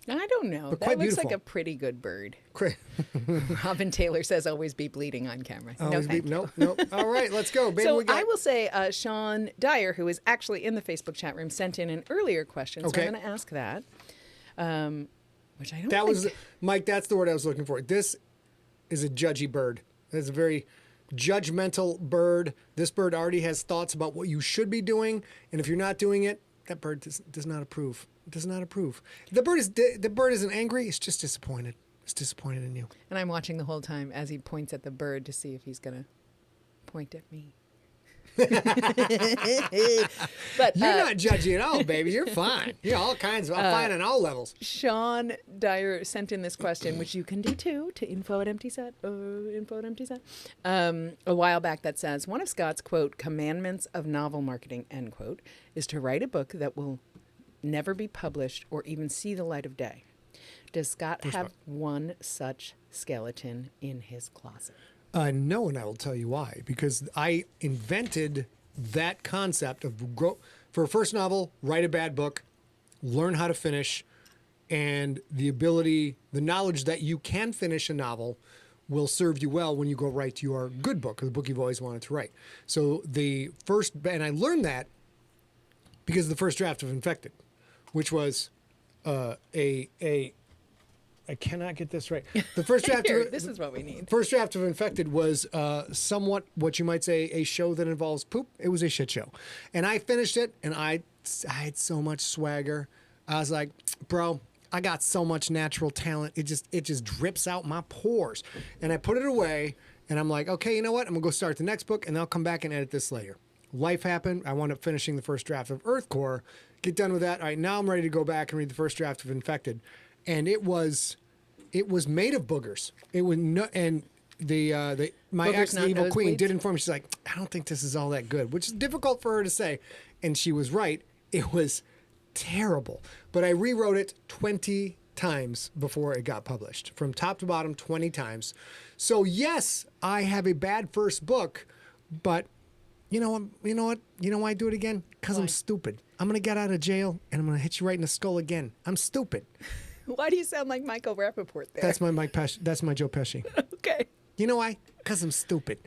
I don't know. But that quite looks beautiful. like a pretty good bird. Robin Taylor says always be bleeding on camera. Nope. All right, let's go. Baby, so I will say Sean Dyer, who is actually in the Facebook chat room, sent in an earlier question. Okay. So I'm going to ask that, which I don't That think... was, Mike, that's the word I was looking for. This is a judgy bird. It's a very judgmental bird. This bird already has thoughts about what you should be doing, and if you're not doing it, that bird does not approve. It does not approve. The bird isn't angry. It's just disappointed. It's disappointed in you. And I'm watching the whole time as he points at the bird to see if he's going to point at me. But you're not judgy at all, baby. You're fine. You're all kinds of fine on all levels. Sean Dyer sent in this question, which you can do too, to info@emptyset, a while back, that says, one of Scott's, quote, commandments of novel marketing, end quote, is to write a book that will never be published or even see the light of day. Does Scott have one such skeleton in his closet? No, and I will tell you why. Because I invented that concept of for a first novel, write a bad book, learn how to finish, and the knowledge that you can finish a novel will serve you well when you go write your good book, or the book you've always wanted to write. So and I learned that because of the first draft of Infected, which was I cannot get this right. The first draft. This is what we need. First draft of Infected was somewhat what you might say a show that involves poop. It was a shit show, and I finished it, and I had so much swagger. I was like, bro, I got so much natural talent. It just drips out my pores, and I put it away, and I'm like, okay, you know what? I'm gonna go start the next book, and I'll come back and edit this later. Life happened. I wound up finishing the first draft of Earthcore. Get done with that. All right, now I'm ready to go back and read the first draft of Infected. And it was made of boogers. It was no, and my Boogers, ex, the evil queen, nosebleeds? did inform me. She's like, I don't think this is all that good, which is difficult for her to say, and she was right. It was terrible, but I rewrote it 20 times before it got published, from top to bottom, 20 times. So yes, I have a bad first book, but you know what? You know why I do it again? Because I'm stupid. I'm going to get out of jail and I'm going to hit you right in the skull again. I'm stupid. Why do you sound like Michael Rappaport there? That's my Mike Pesci. That's my Joe Pesci. Okay. You know why? Because I'm stupid.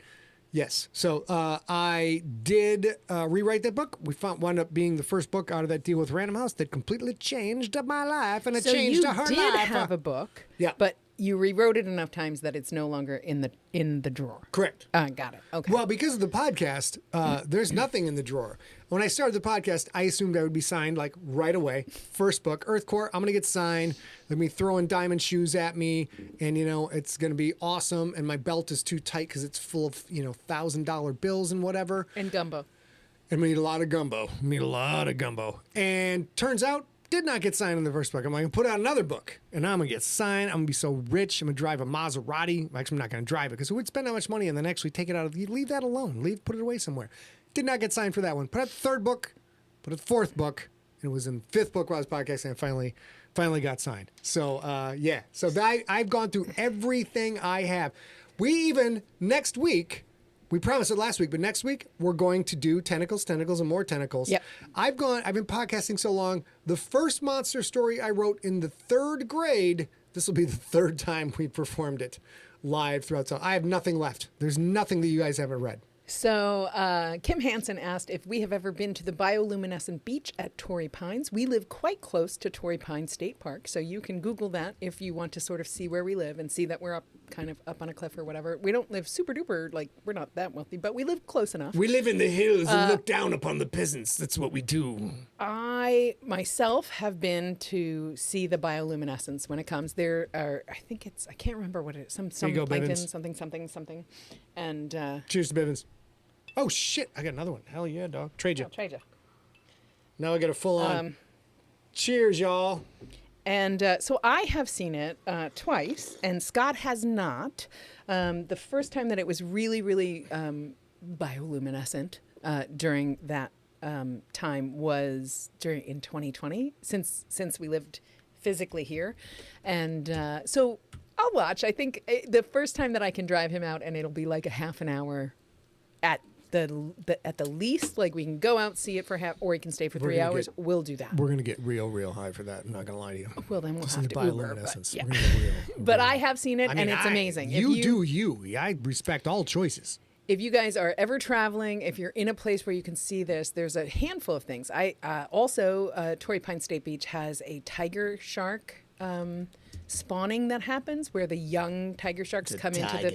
Yes. So I did rewrite that book. We wound up being the first book out of that deal with Random House that completely changed my life, and it changed her life. So you did have a book, Yeah. but you rewrote it enough times that it's no longer in the drawer. Correct. Got it. Okay. Well, because of the podcast, there's nothing in the drawer. When I started the podcast, I assumed I would be signed like right away. First book, Earthcore, I'm going to get signed. They're going to be throwing diamond shoes at me, and, it's going to be awesome. And my belt is too tight because it's full of, $1,000 bills and whatever. And gumbo. And we need a lot of gumbo. And turns out, did not get signed in the first book. I'm going to put out another book, and I'm going to get signed. I'm going to be so rich. I'm going to drive a Maserati. Actually, I'm not going to drive it because who would spend that much money and then actually take it out of leave that alone. Put it away somewhere. Did not get signed for that one. Put out the third book, put out the fourth book. And it was in the fifth book while I was podcasting, and finally got signed. So, yeah. So I've gone through everything I have. We even, next week, we promised it last week, but next week we're going to do tentacles, and more tentacles. Yep. I've been podcasting so long. The first monster story I wrote in the third grade, this will be the third time we performed it live throughout. So I have nothing left. There's nothing that you guys haven't read. So Kim Hansen asked if we have ever been to the bioluminescent beach at Torrey Pines. We live quite close to Torrey Pines State Park, so you can Google that if you want to sort of see where we live and see that we're kind of up on a cliff or whatever. We don't live super duper, we're not that wealthy, but we live close enough. We live in the hills and look down upon the peasants. That's what we do. I myself have been to see the bioluminescence when it comes. There are, I can't remember what it is. Some you go, plankton, Bivens. something. And Cheers to Bivens. Oh, shit. I got another one. Hell yeah, dog. Trade you. I'll trade you. Now I got a full on. Cheers, y'all. And so I have seen it twice, and Scott has not. The first time that it was really, really bioluminescent during that time was in 2020, since we lived physically here. And so I'll watch. I think the first time that I can drive him out, and it'll be like a half an hour at the least, we can go out, see it for or we can stay for 3 hours. We'll do that. We're going to get real high for that. I'm not going to lie to you. Well, then we'll have to Uber. But, yeah. But I have seen it, and it's amazing. You do you. I respect all choices. If you guys are ever traveling, if you're in a place where you can see this, there's a handful of things. Also, Torrey Pines State Beach has a tiger shark spawning that happens, where the young tiger sharks come into the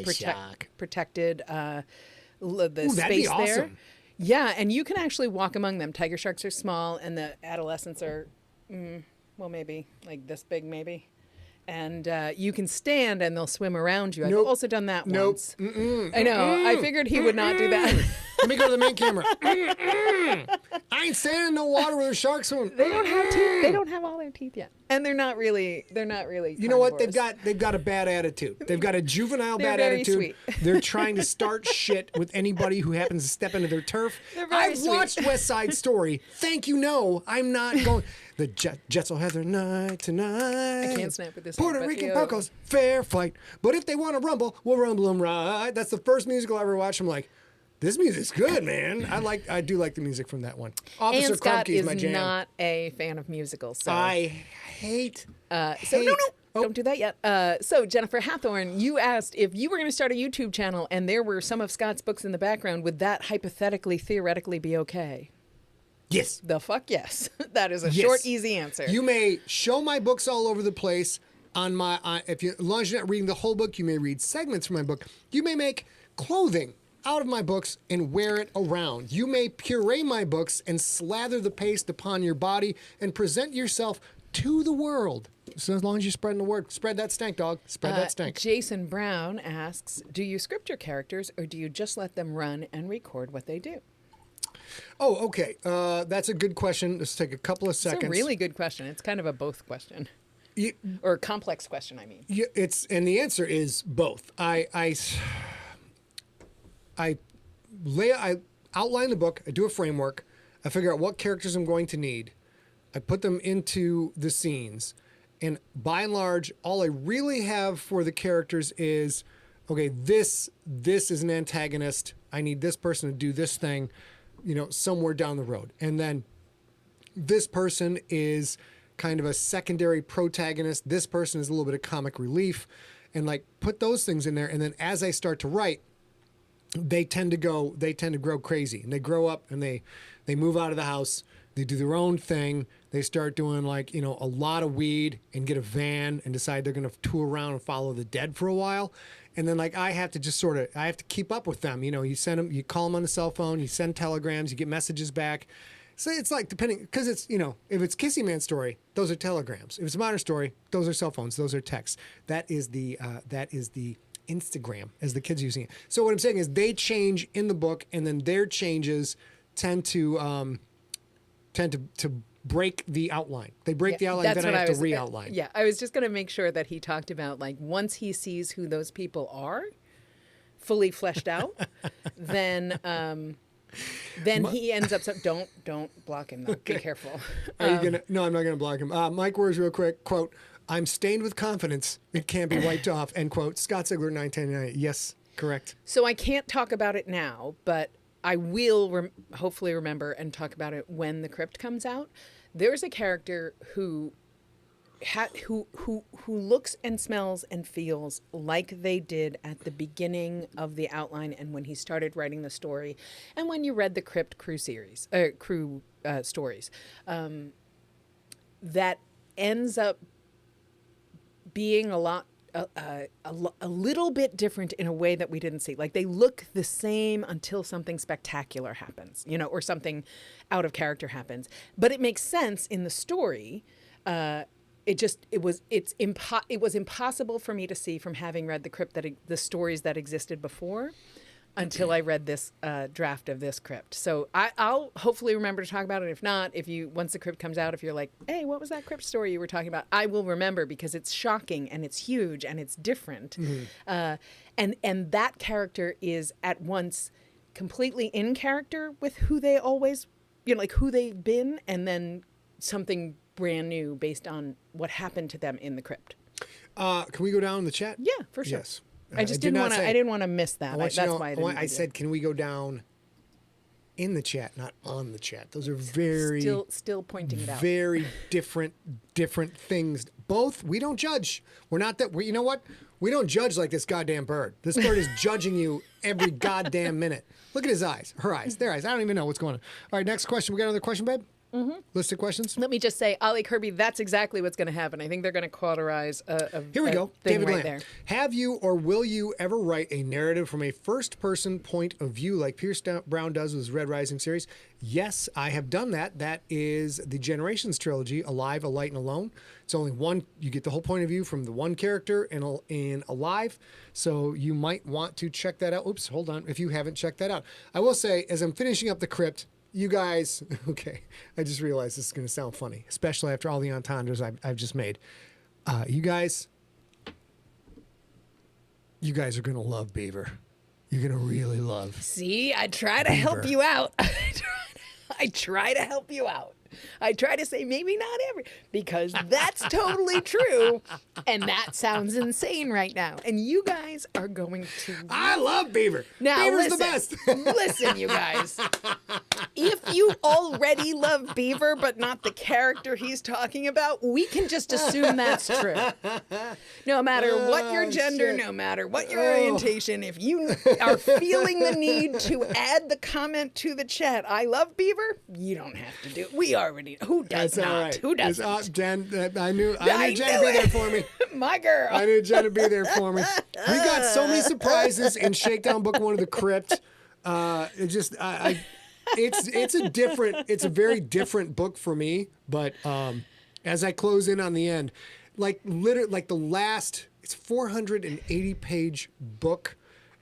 protected the space awesome. there. Yeah, and you can actually walk among them. Tiger sharks are small, and the adolescents are, maybe like this big, maybe. And you can stand, and they'll swim around you. I've also done that once. I know. I figured he would not do that. Let me go to the main camera. I ain't standing in no water where the sharks swim. They don't have teeth. They don't have all their teeth yet, and they're not really. You know what? They've got a bad attitude. They've got a juvenile bad attitude. Sweet. They're trying to start shit with anybody who happens to step into their turf. I've watched West Side Story. Thank you. No, I'm not going. The Jets will have their night tonight. I can't snap with this. Puerto Rican Pocos, fair fight. But if they want to rumble, we'll rumble them right. That's the first musical I ever watched. I'm like, this music's good, man. I do like the music from that one. Officer Scott is my jam. Not a fan of musicals. So. I hate. No, don't do that yet. So Jennifer Hathorn, you asked if you were going to start a YouTube channel and there were some of Scott's books in the background, would that hypothetically, theoretically be okay? Yes. The fuck yes. That is a short, easy answer. You may show my books all over the place on my. As long as you're not reading the whole book, you may read segments from my book. You may make clothing out of my books and wear it around. You may puree my books and slather the paste upon your body and present yourself to the world. So as long as you're spreading the word, spread that stank, dog. Spread that stank. Jason Brown asks, do you script your characters or do you just let them run and record what they do? Oh, okay. That's a good question. Let's take a couple of seconds. It's a really good question. It's kind of a both question. Or a complex question, I mean. Yeah, and the answer is both. I outline the book. I do a framework. I figure out what characters I'm going to need. I put them into the scenes. And by and large, all I really have for the characters is, okay, this is an antagonist. I need this person to do this thing, somewhere down the road. And then this person is kind of a secondary protagonist. This person is a little bit of comic relief, and like put those things in there. And then as I start to write, they tend to grow crazy, and they grow up, and they move out of the house. They do their own thing. They start doing like, a lot of weed and get a van and decide they're going to tour around and follow the dead for a while. And then like I have to keep up with them. You call them on the cell phone, you send telegrams, you get messages back. So it's like depending, because it's, if it's Kissy Man story, those are telegrams. If it's a modern story, those are cell phones, those are texts. That is the Instagram, as the kids using it. So what I'm saying is they change in the book, and then their changes tend to break the outline. They break the outline, then I have to re-outline. Yeah, I was just going to make sure that he talked about, like, once he sees who those people are, fully fleshed out, then he ends up. Don't block him. Though. Okay. Be careful. Are you gonna? No, I'm not gonna block him. Mike Words, real quick. Quote: "I'm stained with confidence. It can't be wiped off." End quote. Scott Sigler, 1999. Yes, correct. So I can't talk about it now, but I will hopefully remember and talk about it when the crypt comes out. There's a character who looks and smells and feels like they did at the beginning of the outline and when he started writing the story, and when you read the Crypt Crew series, stories, that ends up being a little bit different in a way that we didn't see. Like they look the same until something spectacular happens, or something out of character happens. But it makes sense in the story. It was impossible for me to see from having read the Crypt the stories that existed before until I read this draft of this Crypt. So I'll hopefully remember to talk about it. If not, once the Crypt comes out, if you're like, hey, what was that Crypt story you were talking about? I will remember because it's shocking and it's huge and it's different. Mm-hmm. And that character is at once completely in character with who they always, like who they've been, and then something brand new based on what happened to them in the Crypt. Can we go down in the chat? Yeah, for sure. Yes. I just didn't want to. I didn't want to miss that. That's why I said, can we go down in the chat, not on the chat? Those are very still pointing it out. Very different things. Both, we don't judge. We're not that. You know what? We don't judge like this goddamn bird. This bird is judging you every goddamn minute. Look at his eyes, her eyes, their eyes. I don't even know what's going on. All right, next question. We got another question, babe? Mm-hmm. List of questions. Let me just say, Ollie Kirby, that's exactly what's going to happen. I think they're going to cauterize Here we go. David right Lamb. there. Have you or will you ever write a narrative from a first-person point of view like Pierce Brown does with his Red Rising series? Yes, I have done that. That is the Generations trilogy, Alive, A Light, and Alone. It's only one. You get the whole point of view from the one character in Alive. So you might want to check that out. Oops, hold on. If you haven't checked that out. I will say, as I'm finishing up the Crypt, you guys, okay, I just realized this is going to sound funny, especially after all the entendres I've just made. You guys are going to love Beaver. You're going to really love See, I try to help you out. I try to help you out. I try to say maybe not every, because that's totally true. And that sounds insane right now. And you guys are going to... I love Beaver. Now, Beaver's listen, the best. Listen, you guys. If you already love Beaver, but not the character he's talking about, we can just assume that's true. No matter what your gender, no matter what your orientation, if you are feeling the need to add the comment to the chat, I love Beaver, you don't have to do it. We already, who does That's not? all right. Who doesn't? Jen, I knew Jen to be there for me. My girl. I knew Jen to be there for me. We got so many surprises in Shakedown Book 1 of the Crypt. It's a very different book for me. But as I close in on the end, it's 480 page book,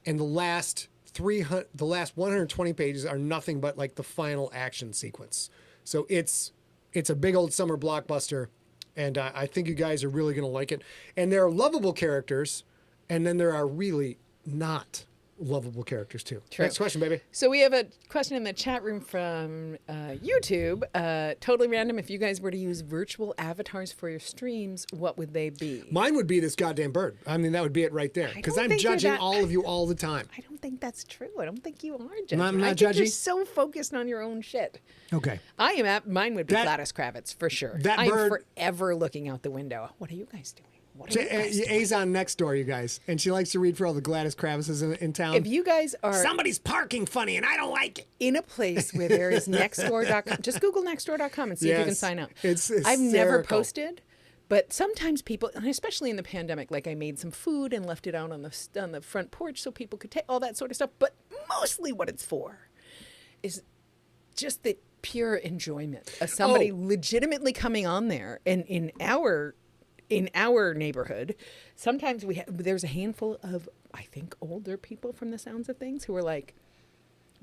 and the last 120 pages are nothing but like the final action sequence. So it's a big old summer blockbuster, and I think you guys are really going to like it. And there are lovable characters, and then there are really not lovable characters too. True. Next question, baby. So we have a question in the chat room from YouTube. Totally random. If you guys were to use virtual avatars for your streams, what would they be? Mine would be this goddamn bird. I mean, that would be it right there. Because I'm judging all of you all the time. I don't think that's true. I don't think you are judging. I'm not I think judging. you're so focused on your own shit. Okay. I am at, mine would be Gladys Kravitz for sure. I am forever looking out the window. What are you guys doing? A's on next door, you guys, and she likes to read for all the Gladys Kravitzes in town. If you guys are somebody's parking funny and I don't like it, in a place where there is nextdoor.com, just Google nextdoor.com and see if you can sign up. It's I've never posted, but sometimes people, and especially in the pandemic, like I made some food and left it out on the front porch so people could take all that sort of stuff. But mostly what it's for is just the pure enjoyment of somebody legitimately coming on there. And in our neighborhood, sometimes there's a handful of, I think, older people from the sounds of things who are like,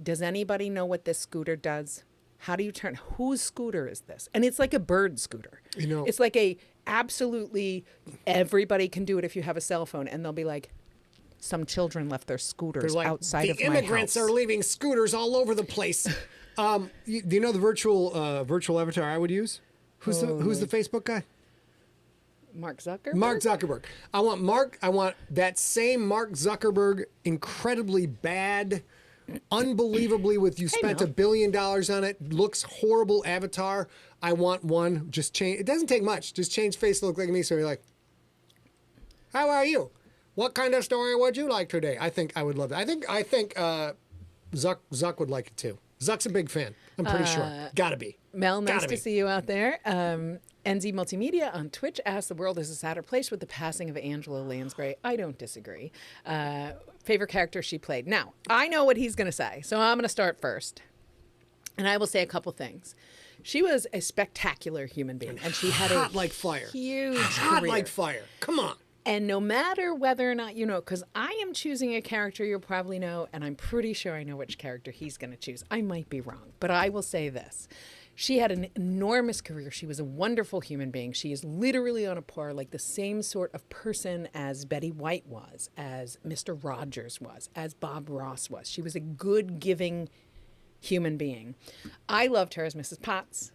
does anybody know what this scooter does? How do you turn? Whose scooter is this? And it's like a bird scooter. You know, it's like absolutely everybody can do it if you have a cell phone. And they'll be like, some children left their scooters outside of my house. The immigrants are leaving scooters all over the place. Do you know the virtual avatar I would use? Who's the Facebook guy? Mark Zuckerberg? Mark Zuckerberg. I want that same Mark Zuckerberg, incredibly bad, unbelievably you spent $1 billion on it, looks horrible avatar. I want one, just change. It doesn't take much. Just change face to look like me. So you're like, how are you? What kind of story would you like today? I think I would love it. I think Zuck would like it too. Zuck's a big fan. I'm pretty sure. Gotta be. Mel, nice to see you out there. NZ Multimedia on Twitch asks, the world is a sadder place with the passing of Angela Lansbury. I don't disagree. Favorite character she played. Now, I know what he's going to say, so I'm going to start first. And I will say a couple things. She was a spectacular human being, and she had hot like fire. Huge hot career. Like fire. Come on. And no matter whether or not you know, because I am choosing a character you'll probably know, and I'm pretty sure I know which character he's going to choose. I might be wrong, but I will say this. She had an enormous career. She was a wonderful human being. She is literally on a par, like the same sort of person as Betty White was, as Mr. Rogers was, as Bob Ross was. She was a good, giving human being. I loved her as Mrs. Potts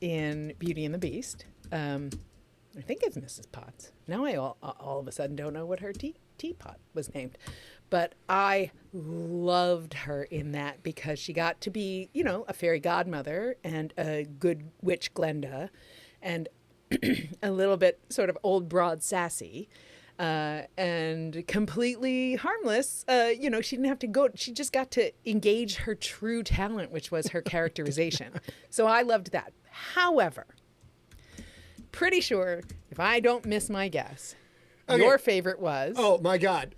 in Beauty and the Beast. I think it's Mrs. Potts. Now I all of a sudden don't know what her teapot was named. But I loved her in that because she got to be, a fairy godmother and a good witch Glenda and a little bit sort of old broad sassy and completely harmless. She didn't have to go. She just got to engage her true talent, which was her characterization. So I loved that. However, pretty sure, if I don't miss my guess, your favorite was... Oh, my God.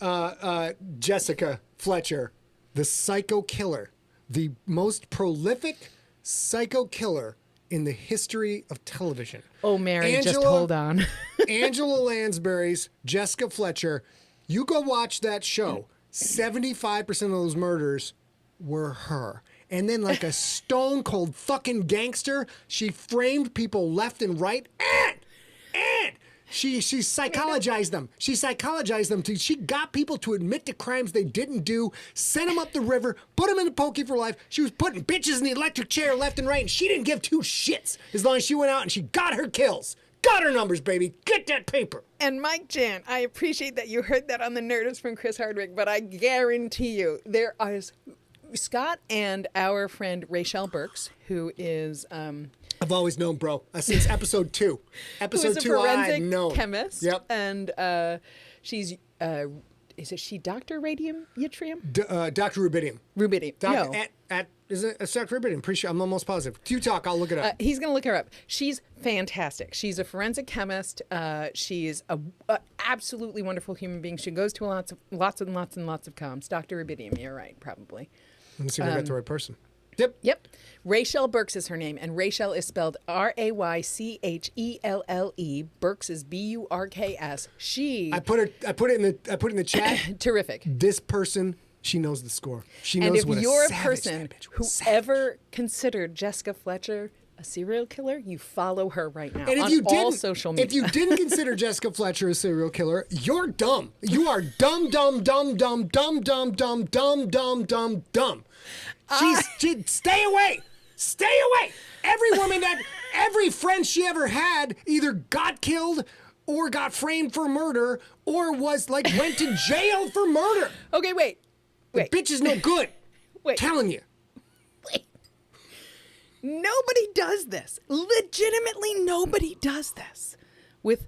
Jessica Fletcher, the psycho killer. The most prolific psycho killer in the history of television. Oh, Mary, just hold on. Angela Lansbury's Jessica Fletcher. You go watch that show. 75% of those murders were her. And then like a stone cold fucking gangster, she framed people left and right. And she psychologized them. She got people to admit to crimes they didn't do, sent them up the river, put them in the pokey for life. She was putting bitches in the electric chair left and right, and she didn't give two shits as long as she went out and she got her kills. Got her numbers, baby. Get that paper. And Mike Jan, I appreciate that you heard that on the Nerdist from Chris Hardwick, but I guarantee you there is Scott and our friend Rachel Burks, who is... I've always known, bro, since episode 2. Episode 2, I've known. Chemist. Yep. And she's, is she Dr. Radium Yttrium? Dr. Rubidium. Rubidium. No. Is it Dr. Rubidium? Pretty sure. I'm almost positive. You talk, I'll look it up. He's going to look her up. She's fantastic. She's a forensic chemist. She's a absolutely wonderful human being. She goes to lots and lots of comms. Dr. Rubidium, you're right, probably. Let me see if I got the right person. Yep. Rachel Burks is her name, and Rachel is spelled Raychelle. Burks is Burks. I put it in the chat. Terrific. This person, she knows the score. She knows and if what you're a a person who ever considered Jessica Fletcher a serial killer, you follow her right now And if on you all didn't, social media. if you didn't consider Jessica Fletcher a serial killer, you're dumb. You are dumb, dumb, dumb, dumb, dumb, dumb, dumb, dumb, dumb, dumb, dumb. Stay away. Stay away. Every friend she ever had either got killed or got framed for murder or went to jail for murder. Okay, wait. The bitch is no good. Wait. Telling you. Wait. Nobody does this. Legitimately, nobody does this with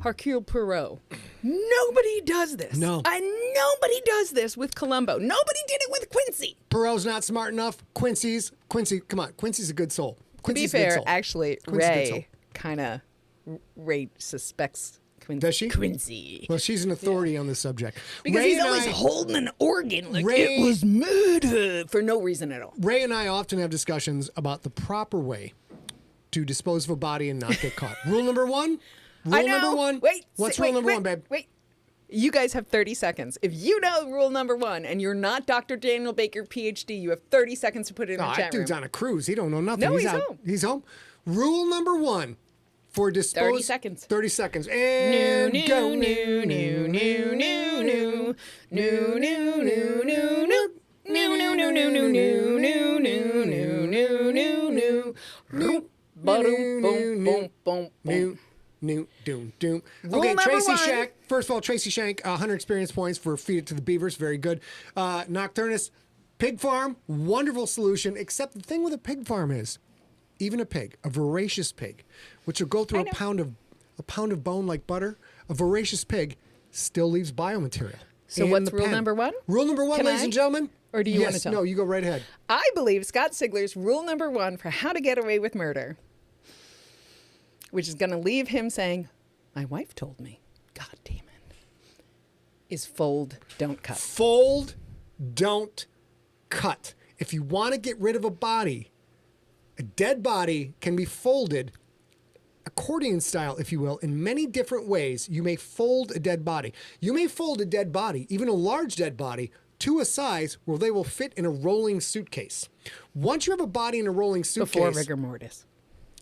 Hercule Poirot. Nobody does this. No. And nobody does this with Columbo. Nobody did it with Quincy. Poirot's not smart enough. Quincy, come on. Quincy's a good soul. To be Quincy's a good fair, soul. actually, Quincy's a good soul. Ray kind of suspects Quincy. Does she? Quincy. Well, she's an authority on this subject. Because Ray he's and always I- holding an organ like Ray- it was murder for no reason at all. Ray and I often have discussions about the proper way to dispose of a body and not get caught. Rule number one. I know. Number one. Wait. What's wait, rule number wait, one, babe? Wait. You guys have 30 seconds. If you know rule number one and you're not Dr. Daniel Baker, PhD, you have 30 seconds to put it in the Oh, chat that room. dude's on a cruise. He don't know nothing. No, he's out. home. He's home. Rule number one for dispose. 30 seconds. 30 seconds. And go. New, new, new, new, new, new, new, new, new, new, new. New, new, new, new, new, new, new, new, new, new, new, new. Ba-dum, boom, boom, boom, boom. New, doom, doom. Rule Okay, number Tracy one. Shank. First of all, Tracy Shank, 100 experience points for Feed It to the Beavers. Very good. Nocturnus, pig farm, wonderful solution. Except the thing with a pig farm is, even a pig, a voracious pig, which will go through a pound of bone like butter, a voracious pig still leaves biomaterial. So in what's the rule pen. number one? Rule number one, Can ladies I? and gentlemen. Or do you want to Yes, tell? no, you go right ahead. I believe Scott Sigler's rule number one for how to get away with murder, which is going to leave him saying, my wife told me, God damn it, is fold, don't cut. Fold, don't cut. If you want to get rid of a body, a dead body can be folded accordion style, if you will, in many different ways. You may fold a dead body. You may fold a dead body, even a large dead body, to a size where they will fit in a rolling suitcase. Once you have a body in a rolling suitcase... Before rigor mortis.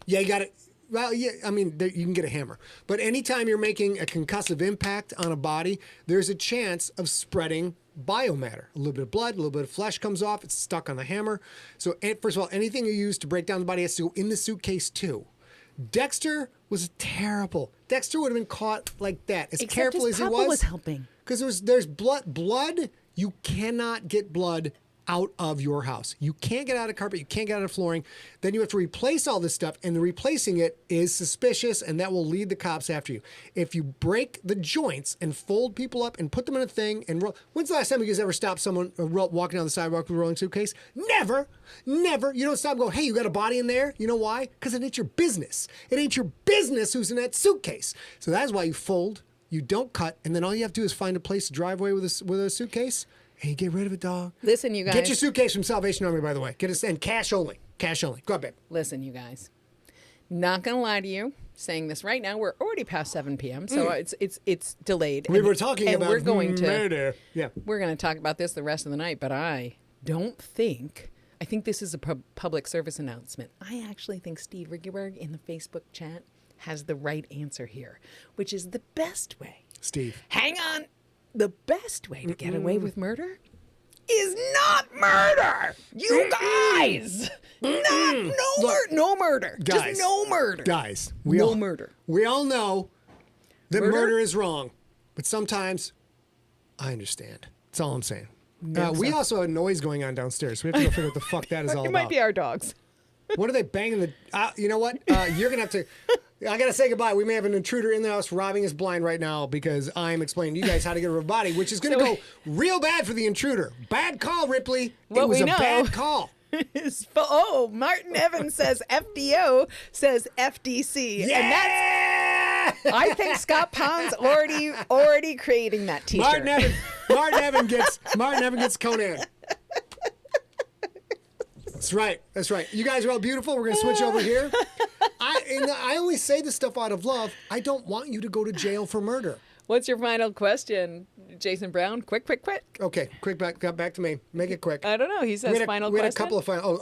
Yeah, you got it. Well, yeah, I mean, you can get a hammer. But anytime you're making a concussive impact on a body, there's a chance of spreading biomatter. A little bit of blood, a little bit of flesh comes off. It's stuck on the hammer. So, first of all, anything you use to break down the body has to go in the suitcase, too. Dexter was terrible. Dexter would have been caught like that, as Except careful his as he papa was. helping. Because there's blood. Blood, you cannot get blood out of your house. You can't get out of carpet. You can't get out of flooring. Then you have to replace all this stuff, and the replacing it is suspicious, and that will lead the cops after you. If you break the joints and fold people up and put them in a thing and roll. When's the last time you guys ever stopped someone walking down the sidewalk with a rolling suitcase? Never. Never. You don't stop and go, hey, you got a body in there? You know why? Because it ain't your business. It ain't your business who's in that suitcase. So that's why you fold, you don't cut, and then all you have to do is find a place to drive away with a suitcase. And you get rid of it, dog. Listen, you guys. Get your suitcase from Salvation Army, by the way. Get it, and cash only. Cash only. Go ahead, babe. Listen, you guys. Not gonna lie to you. Saying this right now, we're already past 7 p.m., so it's delayed. We were talking about we're going murder. Yeah. We're going to talk about this the rest of the night, but I think this is a public service announcement. I actually think Steve Riggerberg in the Facebook chat has the right answer here, which is the best way. Steve. Hang on. The best way to get away with murder is not murder. You guys. No murder. Guys. Just no murder. Guys. Murder. We all know that Murder? murder is wrong. But sometimes I understand. That's all I'm saying. We also have noise going on downstairs. We have to go figure out what the fuck that is all It about. might be our dogs. What are they banging the... you know what? You're going to have to... I got to say goodbye. We may have an intruder in the house robbing us blind right now because I'm explaining to you guys how to get rid of a body, which is going to go real bad for the intruder. Bad call, Ripley. What it was we a know bad call. Martin Evans says FDO says FDC. Yeah! And that's... I think Scott Pond's already creating that t-shirt. Martin Evans gets Conan. That's right. That's right. You guys are all beautiful. We're going to switch over here. I only say this stuff out of love. I don't want you to go to jail for murder. What's your final question, Jason Brown? Quick. Okay, back to me. Make it quick. I don't know. He says final question. We had a couple of final.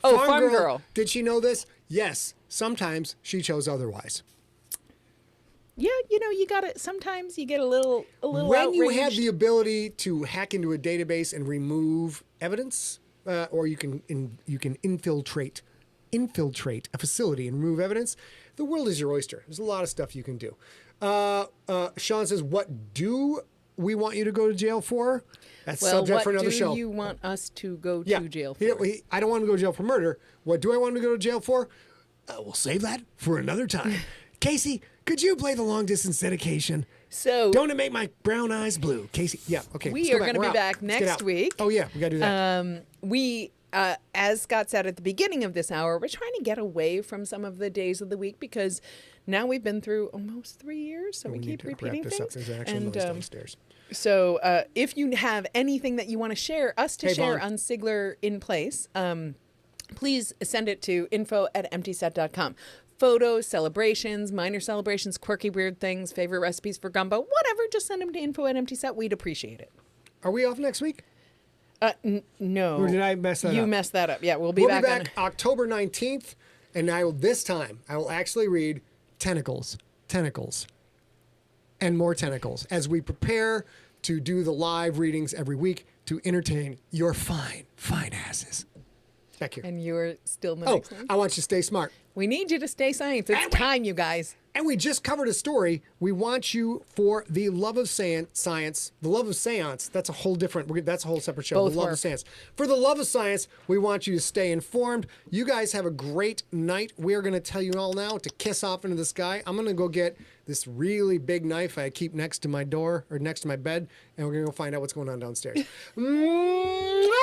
Farm Girl. Did she know this? Yes, sometimes she chose otherwise. Yeah, you got to sometimes you get a little When you have outraged. the ability to hack into a database and remove evidence, or you can infiltrate a facility and remove evidence, the world is your oyster. There's a lot of stuff you can do. Sean says, "What do we want you to go to jail for?" That's subject for another show. What do you want us to go to jail for? I don't want him to go to jail for murder. What do I want him to go to jail for? We'll save that for another time. Casey, could you play the long distance dedication? So Don't it make my brown eyes blue? Casey, yeah, okay. we are going to be back next week. Oh, yeah, we got to do that. As Scott said at the beginning of this hour, we're trying to get away from some of the days of the week because now we've been through almost 3 years, so we keep repeating wrap this up. things. There's actual noise downstairs. So if you have anything that you want to share, share Vaughn. on Sigler in Place, please send it to info@emptyset.com. Photos, celebrations, minor celebrations, quirky, weird things, favorite recipes for gumbo, whatever, just send them to info@emptyset. We'd appreciate it. Are we off next week? No. Or did I mess that up? You messed that up. Yeah, we'll be We'll back. be back October 19th, and this time I will actually read tentacles, and more tentacles as we prepare to do the live readings every week to entertain your fine asses. Back here. And you're still the Oh, next one. I want you to stay smart. We need you to stay science. It's time, you guys. And we just covered a story. We want you for the love of science, the love of seance. That's a whole different, that's a whole separate show. Both the love work. of science. For the love of science, we want you to stay informed. You guys have a great night. We're going to tell you all now to kiss off into the sky. I'm going to go get this really big knife I keep next to my door or next to my bed, and we're going to go find out what's going on downstairs.